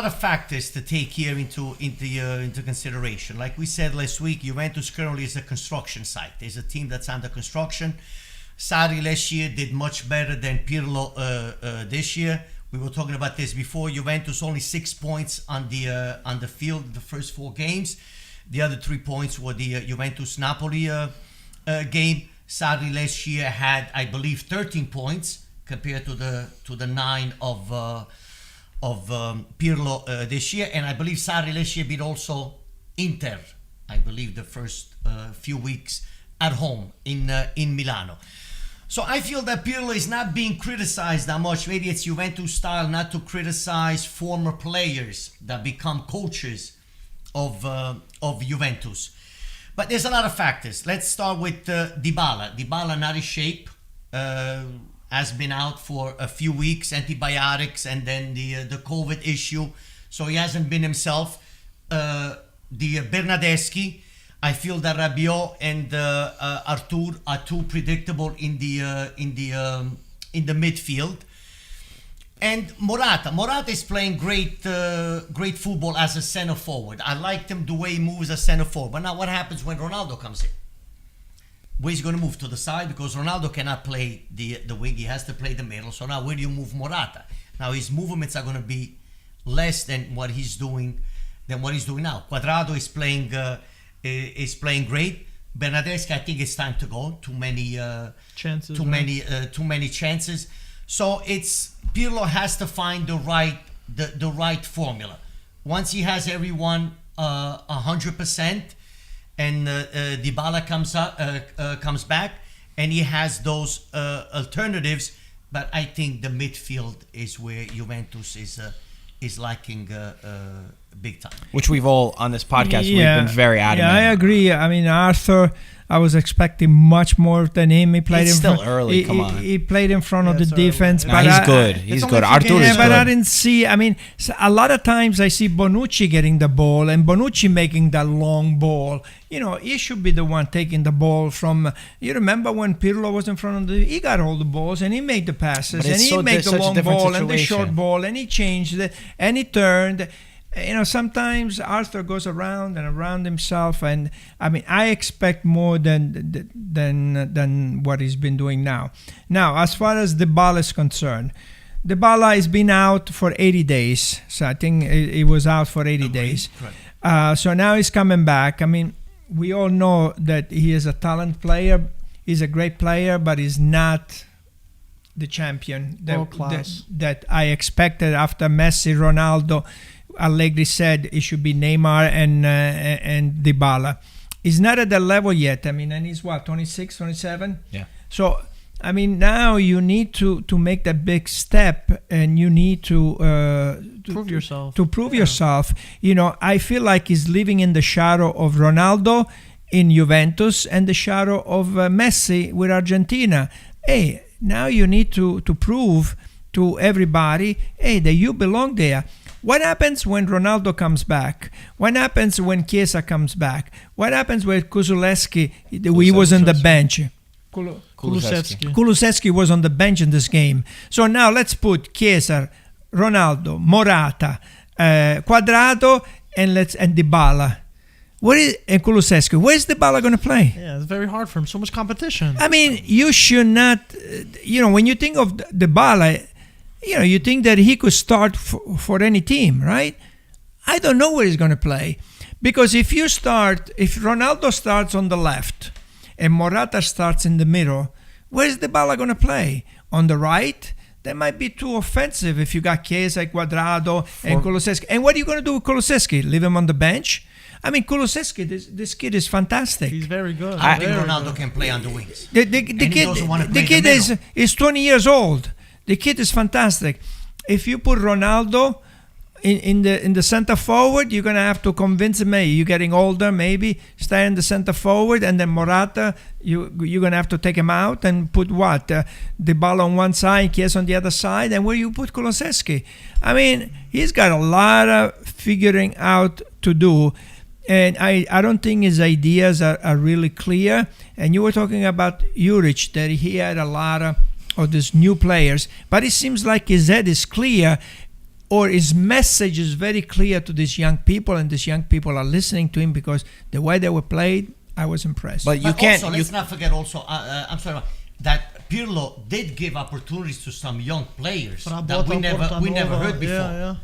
of factors to take here into consideration. Like we said last week, Juventus currently is a construction site. There's a team that's under construction. Sarri last year did much better than Pirlo this year. We were talking about this before. Juventus only 6 points on the field the first 4 games. The other 3 points were the Juventus-Napoli game. Sarri last year had, I believe, 13 points compared to the 9 of Pirlo this year. And I believe Sarri last year beat also Inter, I believe, the first few weeks at home in Milano. So I feel that Pirlo is not being criticized that much. Maybe it's Juventus style not to criticize former players that become coaches of Juventus. But there's a lot of factors. Let's start with Dybala. Dybala not in shape. Has been out for a few weeks, antibiotics, and then the COVID issue. So he hasn't been himself. The Bernardeschi, I feel that Rabiot and Artur are too predictable in the midfield. And Morata is playing great football as a center forward. I liked him the way he moves as center forward. But now what happens when Ronaldo comes in? Where he's going to move to the side, because Ronaldo cannot play the wing. He has to play the middle. So now where do you move Morata? Now his movements are going to be less than what he's doing now. Cuadrado is playing great. Bernardeschi, I think it's time to go. Too many chances. So Pirlo has to find the right formula. Once he has everyone 100%, and Dybala comes back, and he has those alternatives. But I think the midfield is where Juventus is lacking big time. Which we've all on this podcast we've been very adamant. Yeah, I agree. I mean, Arthur, I was expecting much more than him. He played It's in still front, early. Come on. He played in front of the it's early. defense. No, but he's good. He's good. Arthur is but good. I didn't see. I mean, a lot of times I see Bonucci getting the ball and Bonucci making that long ball. You know, he should be the one taking the ball from. You remember when Pirlo was in front of the? He got all the balls and he made the passes But and it's he so made the such a long different ball and the situation. short ball and he changed it and he turned. You know, sometimes Arthur goes around and around himself, and I mean, I expect more than what he's been doing now. Now, as far as Dybala is concerned, Dybala has been out for 80 days. So I think he was out for 80 days. So now he's coming back. I mean, we all know that he is a talent player. He's a great player, but he's not the champion that I expected after Messi, Ronaldo. Allegri said it should be Neymar and Dybala. He's not at that level yet. I mean, and he's what, 26, 27? Yeah. So, I mean, now you need to make that big step and you need to prove yourself. To prove yourself. You know, I feel like he's living in the shadow of Ronaldo in Juventus and the shadow of Messi with Argentina. Hey, now you need to prove to everybody, hey, that you belong there. What happens when Ronaldo comes back? What happens when Chiesa comes back? What happens when Kulusevski, he was on the bench? Kulusevski was on the bench in this game. So now let's put Chiesa, Ronaldo, Morata, Quadrado, and Dybala. And Kulusevski. Where's Dybala going to play? Yeah, it's very hard for him. So much competition. I mean, you should not, when you think of Dybala, you think that he could start for any team, right? I don't know where he's going to play. Because if Ronaldo starts on the left and Morata starts in the middle, where's Dybala going to play? On the right? That might be too offensive if you got Chiesa, Quadrado, and Kulusevski. And what are you going to do with Kulusevski? Leave him on the bench? I mean, Kulusevski, this kid is fantastic. He's very good. I think Ronaldo can play on the wings. The kid is 20 years old. The kid is fantastic. If you put Ronaldo in the center forward, you're gonna have to convince him. Hey, you're getting older, maybe stay in the center forward, and then Morata, you're gonna have to take him out and put Dybala on one side, Chiesa on the other side, and where you put Kulusevski. I mean, he's got a lot of figuring out to do. And I don't think his ideas are really clear. And you were talking about Juric, that he had a lot of these new players. But it seems like his head is clear, or his message is very clear to these young people, and these young people are listening to him because the way they were played, I was impressed. But let's not forget also, I'm sorry, that Pirlo did give opportunities to some young players that we never heard before. Yeah.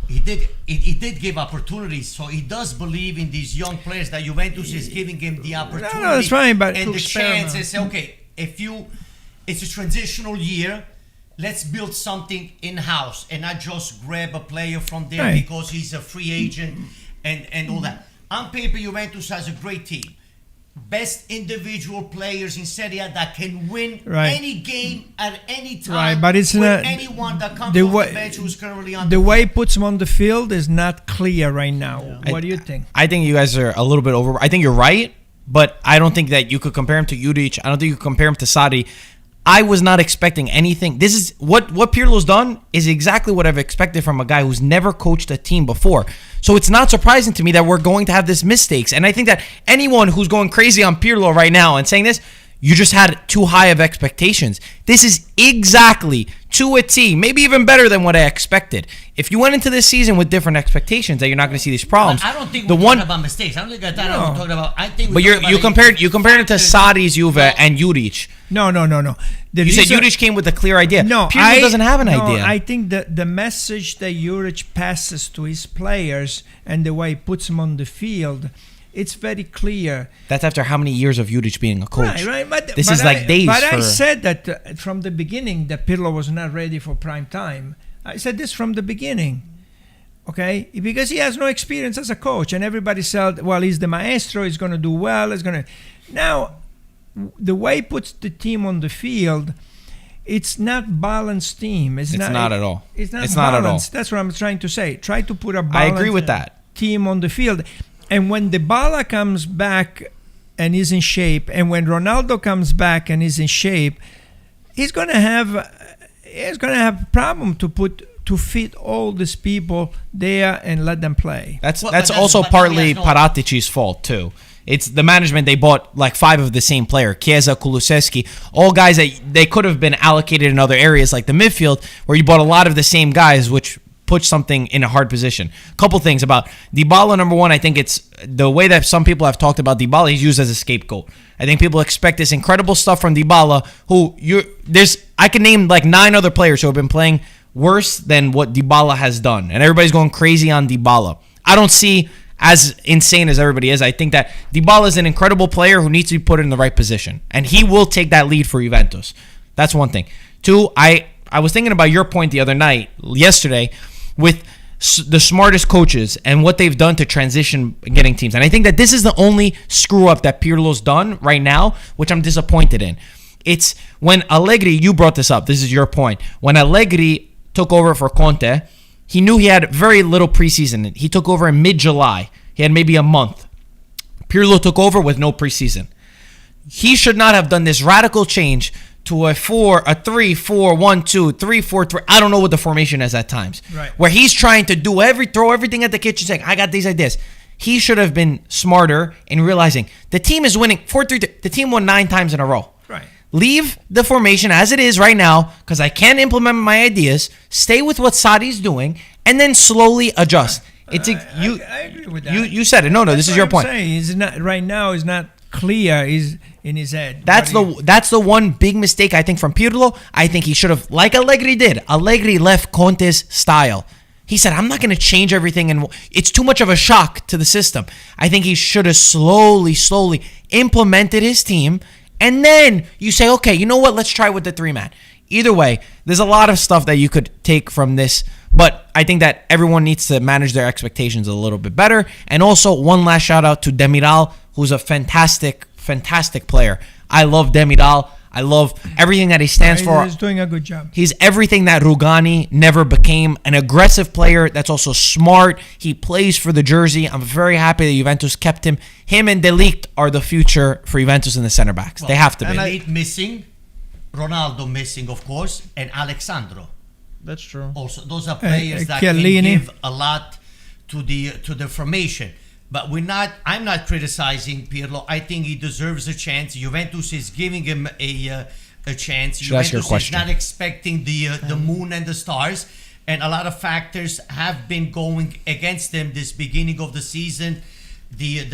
He did give opportunities, so he does believe in these young players that Juventus is giving him the opportunity. No, that's fine, but and the chance is okay. It's a transitional year. Let's build something in-house and not just grab a player from there because he's a free agent and all that. On paper, Juventus has a great team. Best individual players in Serie A that can win any game at any time. Right, but it's with not anyone that comes off the bench who's currently on the way he puts him on the field is not clear right now. Yeah. What do you think? I think you guys are a little bit over. I think you're right, but I don't think that you could compare him to Juric. I don't think you could compare him to Sarri. I was not expecting anything. This is what Pirlo's done is exactly what I've expected from a guy who's never coached a team before. So it's not surprising to me that we're going to have this mistakes. And I think that anyone who's going crazy on Pirlo right now and saying this, you just had too high of expectations. This is exactly to a T, maybe even better than what I expected. If you went into this season with different expectations, that you're not going to see these problems. I don't think we're talking about mistakes. I don't think we're talking about. I think. But you compared it to Sarri's Juve and Juric. No. You said Juric came with a clear idea. No, Pirlo doesn't have an idea. I think the message that Juric passes to his players and the way he puts them on the field, it's very clear. That's after how many years of Juric being a coach? Right. But this is like days. But I said that from the beginning that Pirlo was not ready for prime time. I said this from the beginning. Okay, because he has no experience as a coach, and everybody said, "Well, he's the maestro. He's going to do well. He's going to." Now, the way he puts the team on the field, it's not balanced team. It's not at all. It's not It's balanced. not at all. That's what I'm trying to say. Try to put a I balanced agree with that. team on the field, and when Dybala comes back and is in shape, and when Ronaldo comes back and is in shape, he's going to have a problem to fit all these people there and let them play. That's also partly Paratici's fault too. It's the management. They bought like 5 of the same player, Chiesa, Kulusevski, all guys that they could have been allocated in other areas like the midfield, where you bought a lot of the same guys, which puts something in a hard position. Couple things about Dybala. Number one, I think it's the way that some people have talked about Dybala. He's used as a scapegoat. I think people expect this incredible stuff from Dybala. I can name like 9 other players who have been playing worse than what Dybala has done, and everybody's going crazy on Dybala. I don't see as insane as everybody is. I think that Dybala is an incredible player who needs to be put in the right position, and he will take that lead for Juventus. That's one thing. 2, I was thinking about your point yesterday, with the smartest coaches and what they've done to transition getting teams. And I think that this is the only screw up that Pirlo's done right now, which I'm disappointed in. It's when Allegri, you brought this up, this is your point. When Allegri took over for Conte, he knew he had very little preseason. He took over in mid-July. He had maybe a month. Pirlo took over with no preseason. He should not have done this radical change to a 3-4-1-2, 3-4-3. I don't know what the formation is at times. Right. Where he's trying to throw everything at the kitchen saying, I got these ideas. He should have been smarter in realizing the team is winning 4-3. The team won 9 times in a row. Right. Leave the formation as it is right now because I can't implement my ideas. Stay with what Sarri's doing and then slowly adjust. I agree with that. You said it. No, this is your point. He's not right now. It's not clear. He's in his head. That's the one big mistake I think from Pirlo. I think he should have, like Allegri did. Allegri left Conte's style. He said, I'm not going to change everything, and it's too much of a shock to the system. I think he should have slowly implemented his team, and then you say, okay, you know what? Let's try with the 3-man. Either way, there's a lot of stuff that you could take from this, but I think that everyone needs to manage their expectations a little bit better. And also, one last shout out to Demiral, who's a fantastic player. I love Demiral. I love everything that he stands for. He's doing a good job. He's everything that Rugani never became. An aggressive player that's also smart. He plays for the jersey. I'm very happy that Juventus kept him. Him and De Ligt are the future for Juventus in the center backs. They have to be. De Ligt missing, Ronaldo missing, of course, and Alexandro. That's true. Also, those are players that Chiellini. can give a lot to the formation. But I'm not criticizing Pirlo. I think he deserves a chance. Juventus is giving him a chance. Juventus is not expecting the moon and the stars. And a lot of factors have been going against them this beginning of the season. The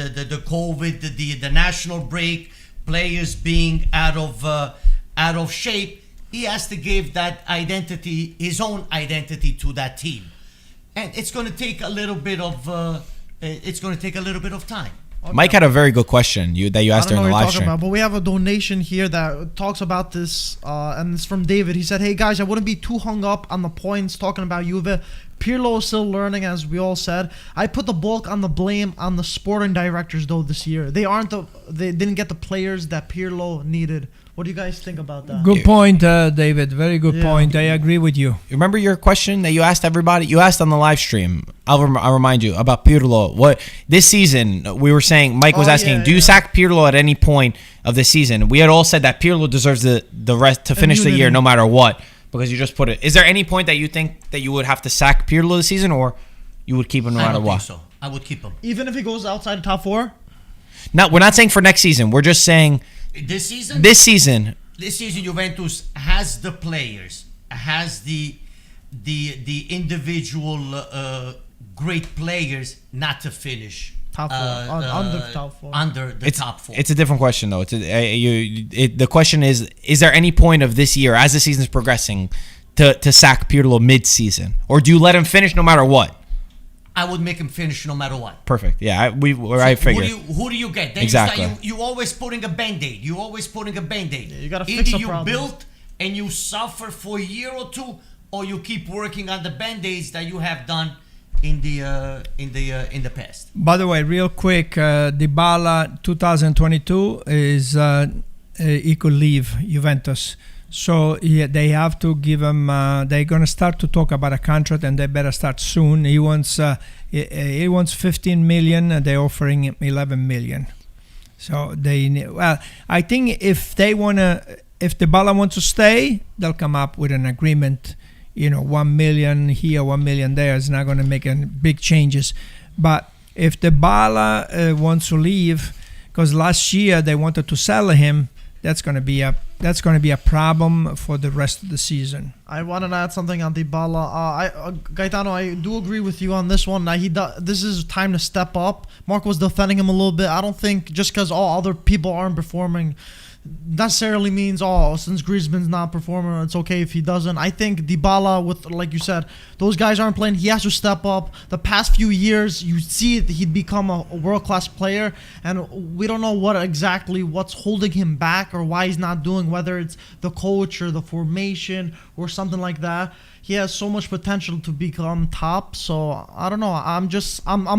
COVID, the national break, players being out of shape. He has to give that identity, his own identity, to that team. And it's going to take a little bit of time. Okay. Mike had a very good question that you asked during the live stream. But we have a donation here that talks about this, and it's from David. He said, hey guys, I wouldn't be too hung up on the points talking about Juve. Pirlo is still learning, as we all said. I put the bulk on the blame on the sporting directors, though, this year. They didn't get the players that Pirlo needed. What do you guys think about that? Good point, David. Very good point. I agree with you. Remember your question that you asked everybody? You asked on the live stream. I'll remind you about Pirlo. What this season we were saying? Mike was asking, do you sack Pirlo at any point of the season? We had all said that Pirlo deserves the rest to finish the year no matter what, because you just put it. Is there any point that you think that you would have to sack Pirlo this season, or you would keep him no matter what? So I would keep him even if he goes outside the top 4. No, we're not saying for next season. We're just saying. This season, Juventus has the players, has the individual great players not to finish top 4, under the top 4. Under the top 4. It's a different question though. The question is there any point of this year, as the season is progressing, to sack Pirlo mid-season, or do you let him finish no matter what? I would make him finish no matter what. Perfect. Yeah, I figured. Who do you get? Then exactly. You always putting a Band-Aid. Yeah, you gotta fix the problem. Either you build and you suffer for a year or two, or you keep working on the Band-Aids that you have done in the past. By the way, real quick, Dybala 2022 is he could leave Juventus. So they have to give him. They're going to start to talk about a contract, and they better start soon. He wants 15 million. And they're offering him 11 million. So I think if Dybala wants to stay, they'll come up with an agreement. 1 million here, 1 million there. It's not going to make any big changes. But if Dybala wants to leave, because last year they wanted to sell him, that's going to be a problem for the rest of the season. I wanted to add something on Dybala. Gaetano, I do agree with you on this one. This is time to step up. Mark was defending him a little bit. I don't think just because all other people aren't performing necessarily means since Griezmann's not performing, it's okay if he doesn't. I think Dybala, with like you said, those guys aren't playing. He has to step up. The past few years, you see he'd become a world-class player, and we don't know what's holding him back or why he's not doing, whether it's the coach or the formation or something like that. He has so much potential to become top. So I don't know. I'm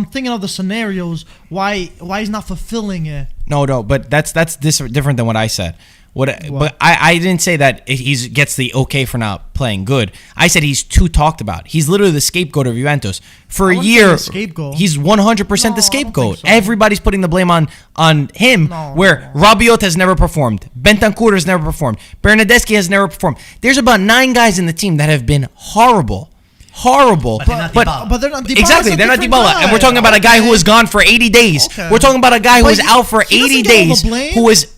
thinking of the scenarios why he's not fulfilling it. No, but that's different than what I said. But I didn't say that he gets the okay for not playing good. I said he's too talked about. He's literally the scapegoat of Juventus. For a year, he's 100% the scapegoat. So. Everybody's putting the blame on him, where Rabiot has never performed. Bentancur has never performed. Bernardeschi has never performed. There's about 9 guys in the team that have been horrible. But they're not Dybala. Exactly, they're not Dybala. And we're talking about a guy who was gone for 80 days. Okay. We're talking about a guy who was out for 80 days. Who was...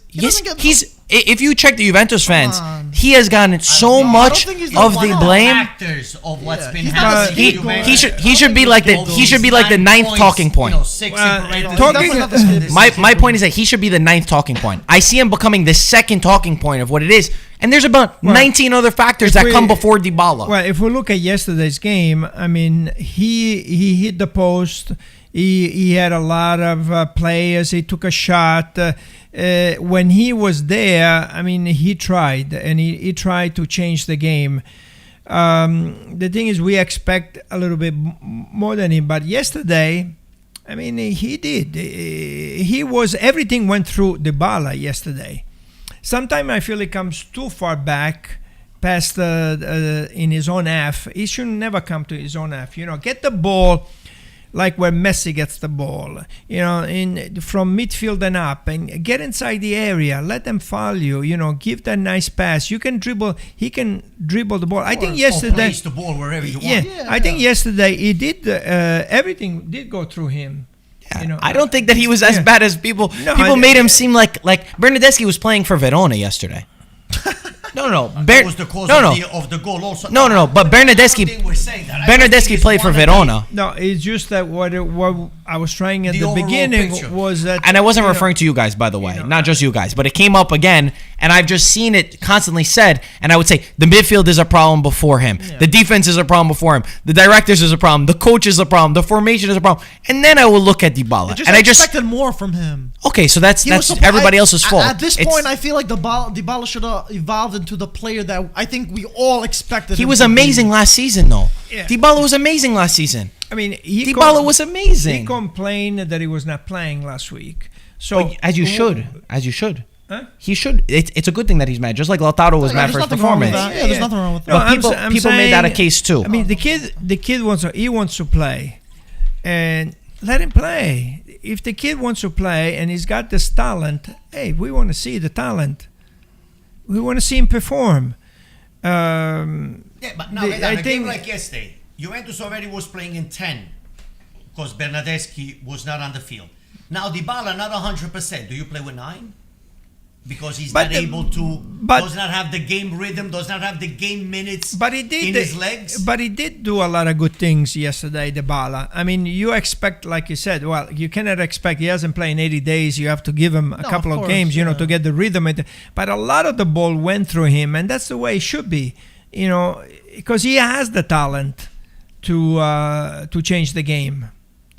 If you check the Juventus fans, he has gotten so much of the blame. Factors of what's been happening. He should be like the ninth talking point. My point is that he should be the ninth talking point. I see him becoming the second talking point of what it is. And there's about 19 other factors that come before Dybala. Well, if we look at yesterday's game, I mean, he hit the post. He had a lot of players. He took a shot. When he was there, I mean, he tried. And he tried to change the game. The thing is, we expect a little bit more than him. But yesterday, I mean, he did. Everything went through Dybala yesterday. Sometimes I feel he comes too far back past in his own half. He should never come to his own half. Get the ball like where Messi gets the ball, from midfield and up, and get inside the area. Let them foul you. Give that nice pass. You can dribble. He can dribble the ball. I think yesterday. Place the ball wherever you want. Yeah, I think yesterday he did. Everything did go through him. I don't think that he was as bad as people. No, people made him seem like Bernardeschi was playing for Verona yesterday. No. That was the cause of the goal also. No. But Bernardeschi played for Verona. No, it's just that what I was trying at the beginning was that. And I wasn't referring to you guys, by the way, not just you guys, but it came up again, and I've just seen it constantly said. And I would say the midfield is a problem before him, the defense is a problem before him, the directors is a problem, the coach is a problem, the formation is a problem, and then I will look at Dybala. I expected more from him. Okay, so that's everybody else's fault. At this point, I feel like Dybala should have evolved into the player that I think we all expected. He was amazing last season, though. Yeah. Dybala was amazing last season. I mean, Dybala was amazing. He complained that he was not playing last week. So but as you should. Huh? He should. It's a good thing that he's mad. Just like Lautaro was mad for his performance. Yeah, there's nothing wrong with that. But people made that a case too. I mean, the kid wants to play, and let him play. If the kid wants to play and he's got this talent, hey, we want to see the talent. We want to see him perform. But now a game like yesterday, Juventus already was playing in 10 because Bernardeschi was not on the field. Now Dybala not 100%. Do you play with 9? Because he's not able to, does not have the game rhythm, does not have the game minutes in his legs. But he did do a lot of good things yesterday, Dybala. I mean, you expect, like you said, you cannot expect, he hasn't played in 80 days. You have to give him a couple of games, to get the rhythm. But a lot of the ball went through him, and that's the way it should be, because he has the talent to change the game.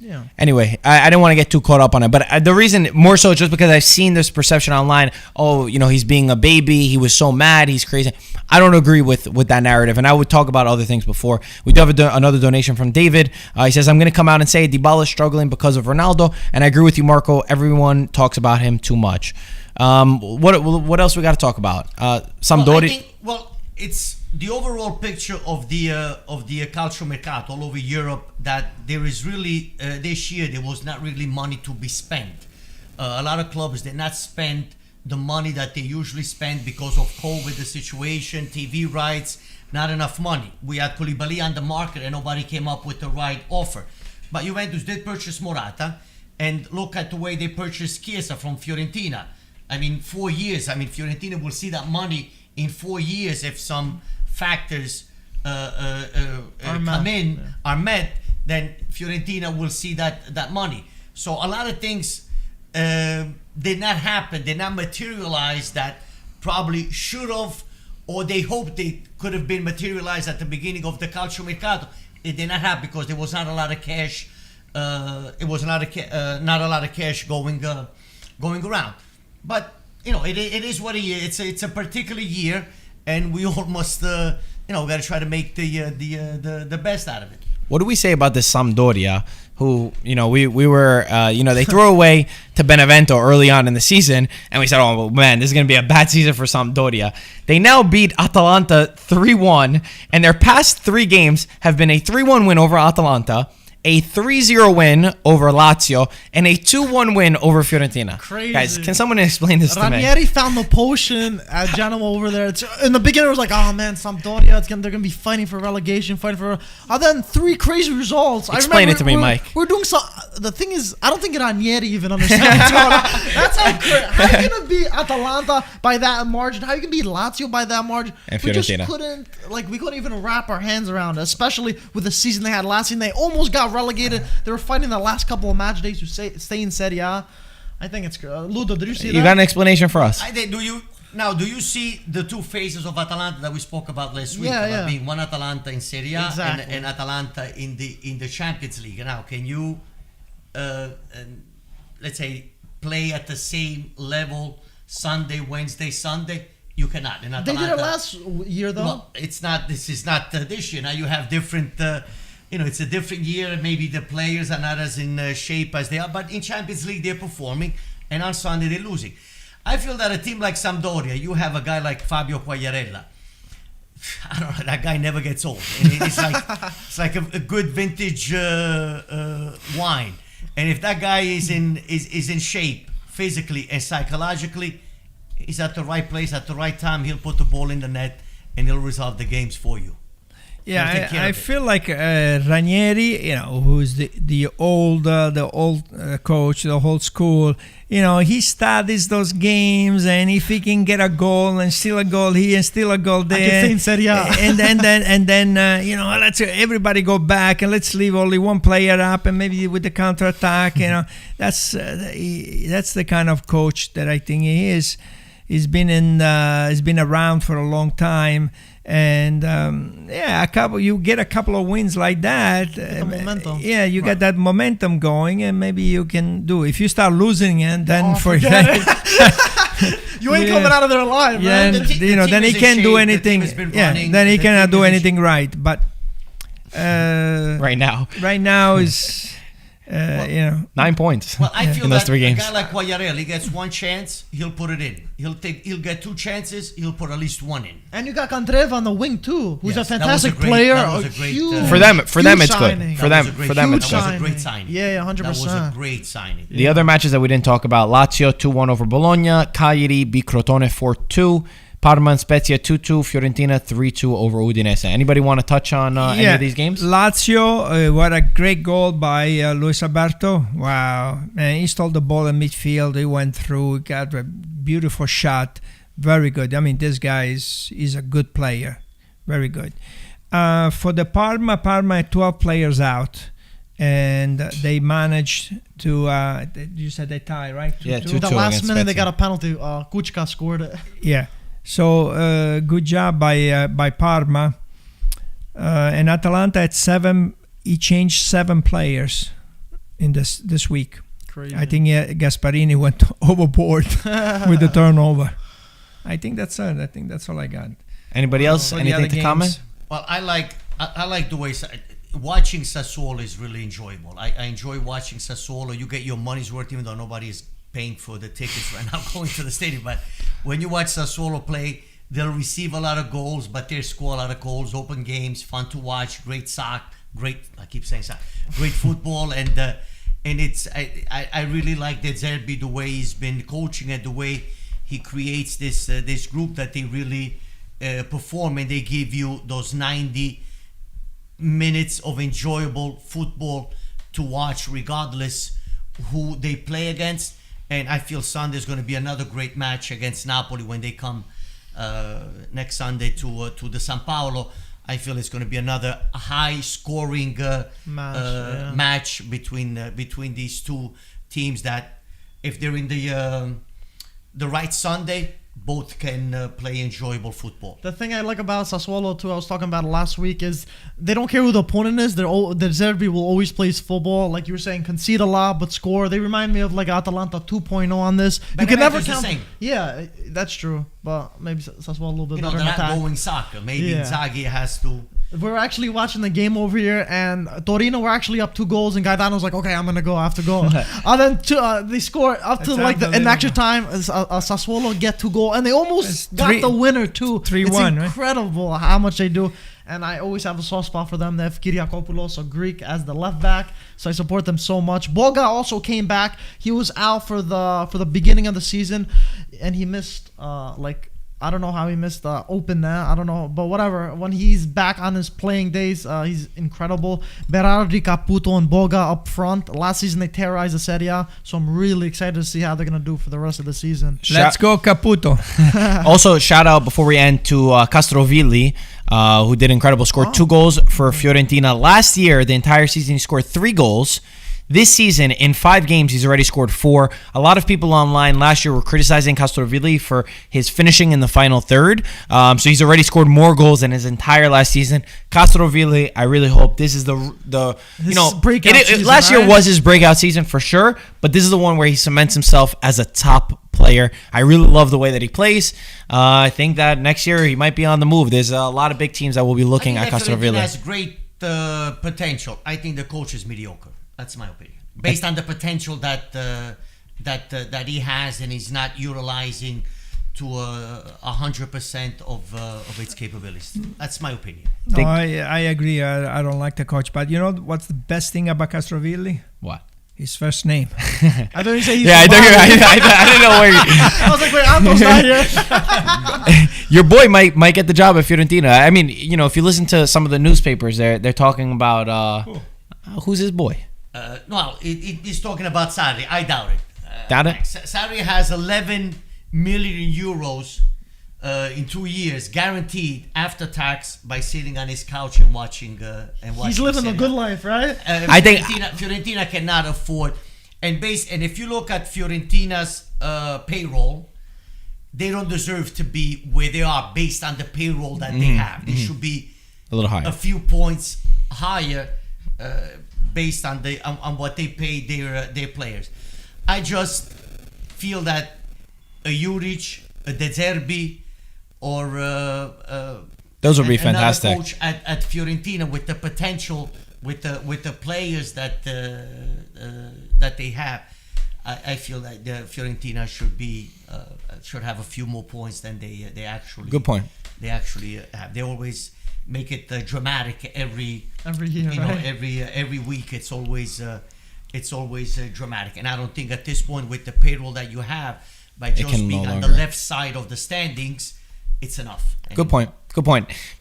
Yeah. Anyway, I didn't want to get too caught up on it, but the reason more so just because I've seen this perception online. Oh, he's being a baby. He was so mad. He's crazy. I don't agree with that narrative, and I would talk about other things before. We do have another donation from David. He says, "I'm going to come out and say Dybala is struggling because of Ronaldo," and I agree with you, Marco. Everyone talks about him too much. What else we got to talk about? Sampdoria. It's the overall picture of the calciomercato all over Europe, that there is really this year there was not really money to be spent. A lot of clubs did not spend the money that they usually spend because of COVID, the situation, TV rights, not enough money. We had Koulibaly on the market and nobody came up with the right offer. But Juventus did purchase Morata, and look at the way they purchased Chiesa from Fiorentina. 4 years. Fiorentina will see that money in 4 years if some factors are met, then Fiorentina will see that money. So a lot of things did not happen, did not materialize, that probably should have, or they hoped they could have been materialized at the beginning of the calciomercato. It did not happen because there was not a lot of cash. It was not a lot of cash going around. But it is what it is. It's a particular year, and we all must got to try to make the best out of it. What do we say about this Sampdoria, who, we were, they threw away to Benevento early on in the season, and we said, oh, man, this is going to be a bad season for Sampdoria. They now beat Atalanta 3-1, and their past 3 games have been a 3-1 win over Atalanta, a 3-0 win over Lazio, and a 2-1 win over Fiorentina. Crazy. Guys, can someone explain this to me? Ranieri found the potion at Genoa over there. In the beginning, it was like, oh man, Sampdoria, they're going to be fighting for relegation, then 3 crazy results. Explain it to me, Mike. We're doing so. The thing is, I don't think Ranieri even understands. That's how crazy. How are you going to beat Atalanta by that margin? How are you going to beat Lazio by that margin? And we just Fiorentina. we couldn't even wrap our hands around it, especially with the season they had last season. They almost got relegated. They were fighting the last couple of match days to stay in Serie A. I think it's Ludo, did you see that? You got an explanation for us? Do you see the 2 phases of Atalanta that we spoke about last week? Yeah. Being one Atalanta in Serie A Exactly. and Atalanta in the Champions League. Now, can you let's say play at the same level Sunday, Wednesday, Sunday? You cannot. In Atalanta, They did it last year though. Well, it's not. This is not this year. Now you have different. It's a different year. Maybe the players are not as in shape as they are. But in Champions League, they're performing, and on Sunday they're losing. I feel that a team like Sampdoria, you have a guy like Fabio Quagliarella. I don't know. That guy never gets old. And it's like a good vintage wine. And if that guy is in shape physically and psychologically, he's at the right place at the right time. He'll put the ball in the net and he'll resolve the games for you. Yeah, I feel like Ranieri, who's the old coach, the old school. He studies those games, and if he can get a goal and steal a goal here and steal a goal there, I can say in Serie A. and then let's everybody go back and let's leave only one player up, and maybe with the counter attack, that's the kind of coach that I think he is. He's been around for a long time. And you get a couple of wins like that. The momentum. Yeah, you get that momentum going, and maybe you can do. If you start losing it, then forget it. You ain't coming out of there alive, man. Then he can't do anything. Then he cannot do anything right. But right now is. 9 points. Well, I feel in those that 3 games. A guy like Quagliarella, he gets 1 chance, he'll put it in. He'll get 2 chances, he'll put at least 1 in. And you got Candreva on the wing too, who's a Yes, that fantastic was a great- player. that was a great, Huge- For them, it's signing. good. For them, it's that good. was a great signing. Yeah, 100%. That was a great signing. The other matches that we didn't talk about: Lazio 2-1 over Bologna, Cagliari beat Crotone 4-2, Parma and Spezia 2-2, Fiorentina 3-2 over Udinese. Anybody want to touch on any of these games? Lazio, what a great goal by Luis Alberto. Wow. Man, he stole the ball in midfield. He went through, got a beautiful shot. Very good. I mean, this guy is a good player. Very good. For the Parma had 12 players out. And they managed to, you said they tie, right? Yeah, 2-2. The last against minute they Spezia. got a penalty. Kuchka scored it. Yeah. So good job by Parma. And Atalanta at 7, he changed 7 players. in this week. Crazy. I think Gasparini went overboard with the turnover. I think that's it. I think that's all I got. Anybody else? For the Anything other to games? comment? Well, I like the way watching Sassuolo is really enjoyable. I enjoy watching Sassuolo. You get your money's worth, even though nobody is paying for the tickets right now going to the stadium. But when you watch Sassuolo play, they'll receive a lot of goals, but they score a lot of goals. Open games, fun to watch, great soccer, I keep saying soccer, great football, and it's I really like De Zerbi, the way he's been coaching and the way he creates this group that they really perform, and they give you those 90 minutes of enjoyable football to watch regardless who they play against. And I feel Sunday is going to be another great match against Napoli when they come next Sunday to the San Paolo. I feel it's going to be another high scoring match between these two teams that if they're in the right Sunday, both can play enjoyable football. The thing I like about Sassuolo too, I was talking about it last week, is they don't care who the opponent is. The Zerbi will always play football, like you were saying, concede a lot but score. They remind me of like Atalanta 2.0 on this. You can never count. Yeah, that's true. But maybe Sassuolo a little bit better. They're not going soccer. Maybe Inzaghi has to. We're actually watching the game over here, and Torino were actually up 2 goals, and Gaetano's like, okay, I'm going to go. I have to go. And then they score up to like in extra time. Sassuolo get 2 goals, and they almost got the winner too. 3-1, it's incredible how much they do. And I always have a soft spot for them. They have Kyriakopoulos, a Greek, as the left back, so I support them so much. Boga also came back. He was out for the beginning of the season, and he missed I don't know how he missed the open net. I don't know, but whatever. When he's back on his playing days, he's incredible. Berardi, Caputo, and Boga up front. Last season they terrorized the Serie A, so I'm really excited to see how they're gonna do for the rest of the season. Let's go Caputo. Also, shout out before we end to Castrovilli, who did incredible. Scored 2 goals for Fiorentina. Last year, the entire season, he scored 3 goals. This season, in 5 games, he's already scored 4. A lot of people online last year were criticizing Castrovilli for his finishing in the final third. So he's already scored more goals than his entire last season. Castrovilli, I really hope this is the breakout season, last year was his breakout season for sure, but this is the one where he cements himself as a top player. I really love the way that he plays. I think that next year he might be on the move. There's a lot of big teams that will be looking at Castrovilli. He has great potential. I think the coach is mediocre. That's my opinion. Based on the potential that he has, and he's not utilizing to 100% of its capabilities. That's my opinion. No, I agree. I don't like the coach, but you know what's the best thing about Castrovilli? What? His first name. I thought you said he's I didn't know where. I was like, wait, Anto's not here. Your boy might get the job at Fiorentina. I mean, if you listen to some of the newspapers, they're talking about who's his boy. No, he's talking about Sarri. I doubt it. Doubt it? Sarri has 11 million euros in 2 years, guaranteed after tax, by sitting on his couch and watching. He's living a good life, right? I think Fiorentina cannot afford. And if you look at Fiorentina's payroll, they don't deserve to be where they are based on the payroll that they have. They should be a little higher, a few points higher. Based on what they pay their players. I just feel that a Juric, a De Zerbi, or those would be fantastic. Coach at Fiorentina with the potential, with the players that they have. I feel that Fiorentina should have a few more points than they actually. Good point. They actually have. They always make it dramatic every year, right? Every week. It's always dramatic, and I don't think at this point, with the payroll that you have, by just being on the left side of the standings, it's enough. Good point.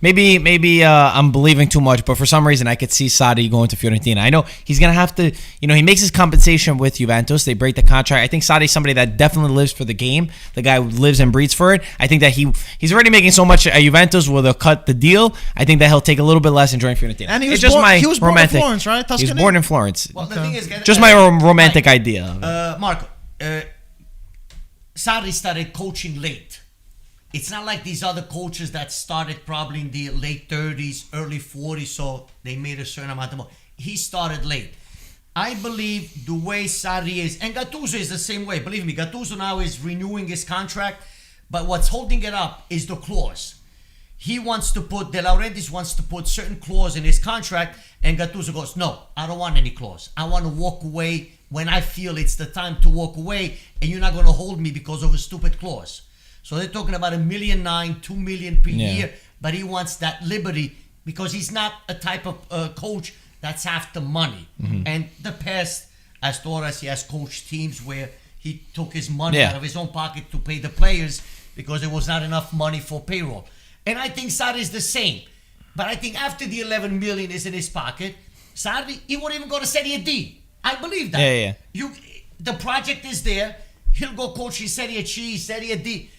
Maybe I'm believing too much, but for some reason I could see Sarri going to Fiorentina. I know he's gonna have to. He makes his compensation with Juventus. They break the contract. I think Sarri's somebody that definitely lives for the game. The guy who lives and breathes for it. I think that he's already making so much at Juventus where they'll cut the deal. I think that he'll take a little bit less and join Fiorentina. And he was romantic. born in Florence, right? Tuscany? He was born in Florence. Well, the thing is, just my romantic idea. Marco, Sarri started coaching late. It's not like these other coaches that started probably in the late 30s, early 40s, so they made a certain amount of money. He started late. I believe the way Sarri is, and Gattuso is the same way. Believe me, Gattuso now is renewing his contract, but what's holding it up is the clause. He wants to put, De Laurentiis wants to put certain clause in his contract, and Gattuso goes, no, I don't want any clause. I want to walk away when I feel it's the time to walk away, and you're not going to hold me because of a stupid clause. So they're talking about $1.9 million, $2 million per year, but he wants that liberty because he's not a type of coach that's after money. And the past, as Torres, he has coached teams where he took his money out of his own pocket to pay the players because there was not enough money for payroll. And I think Sarri is the same. But I think after the 11 million is in his pocket, Sarri, he won't even go to Serie D. I believe that. The project is there. He'll go coach in Serie C, Serie D.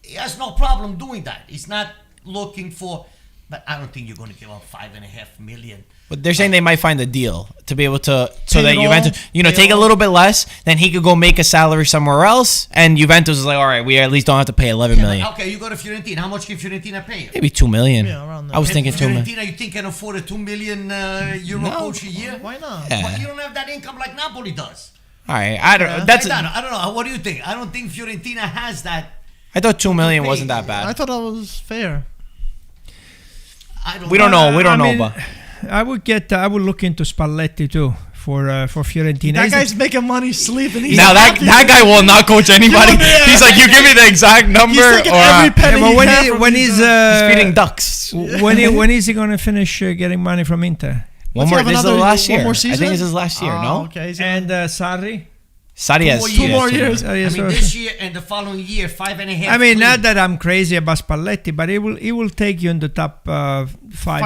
He has no problem doing that. He's not looking for, but I don't think you're going to give up $5.5 million. But they're saying they might find a deal to be able to, so Take that it Juventus, all. take a little bit less, then he could go make a salary somewhere else, and Juventus is like, all right, we at least don't have to pay 11 million. Okay, you go to Fiorentina. How much can Fiorentina pay you? Maybe 2 million. Yeah, around that. I was thinking 2 million. Fiorentina, you think can afford a 2 million euro coach a year? Why not? Yeah. But you don't have that income like Napoli does. All right, I don't know. I don't know. What do you think? I don't think Fiorentina has that. I thought 2 million wasn't that I bad. thought that was fair. We don't know. We don't know, but I would look into Spalletti too for Fiorentina. That guy's making money sleeping. He's now happy. that guy will not coach anybody. He's like, you give me the exact number, He's taking or every penny but he when can he- from when these, he's he's feeding ducks. when is he going to finish getting money from Inter? One Does he more. have This is the another- last one year. more I season? think this is last year. Oh, No, okay. And Sarri? Sadi has 2 more years. I mean, this year and the following year, 5.5. I mean, not that I'm crazy about Spalletti, but he will take you in the top 5,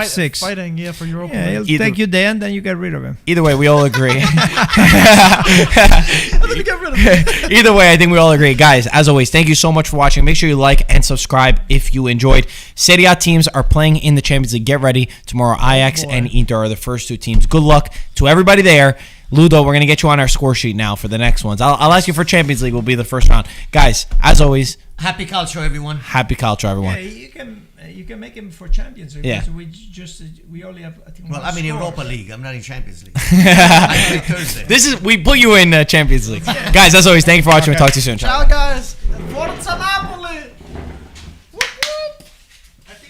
6. Fighting, for Europa. Yeah, he'll Either- take you there, and then you get rid of him. Either way, we all agree. Let me get rid of him. Either way, I think we all agree. Guys, as always, thank you so much for watching. Make sure you like and subscribe if you enjoyed. Serie A teams are playing in the Champions League. Get ready. Tomorrow, Ajax boy. and Inter are the first 2 teams. Good luck to everybody there. Ludo, we're going to get you on our score sheet now for the next ones. I'll ask you for Champions League. Will be the first round. Guys, as always, Happy culture, everyone. happy culture, everyone. Yeah, you can make him for Champions League. Yeah. because we only have. I think, Well, one I'm in score. Europa League. I'm not in Champions League. I play Thursday. We put you in Champions League. Guys, as always, thank you for watching. We'll talk to you soon. Ciao, guys. Forza Napoli!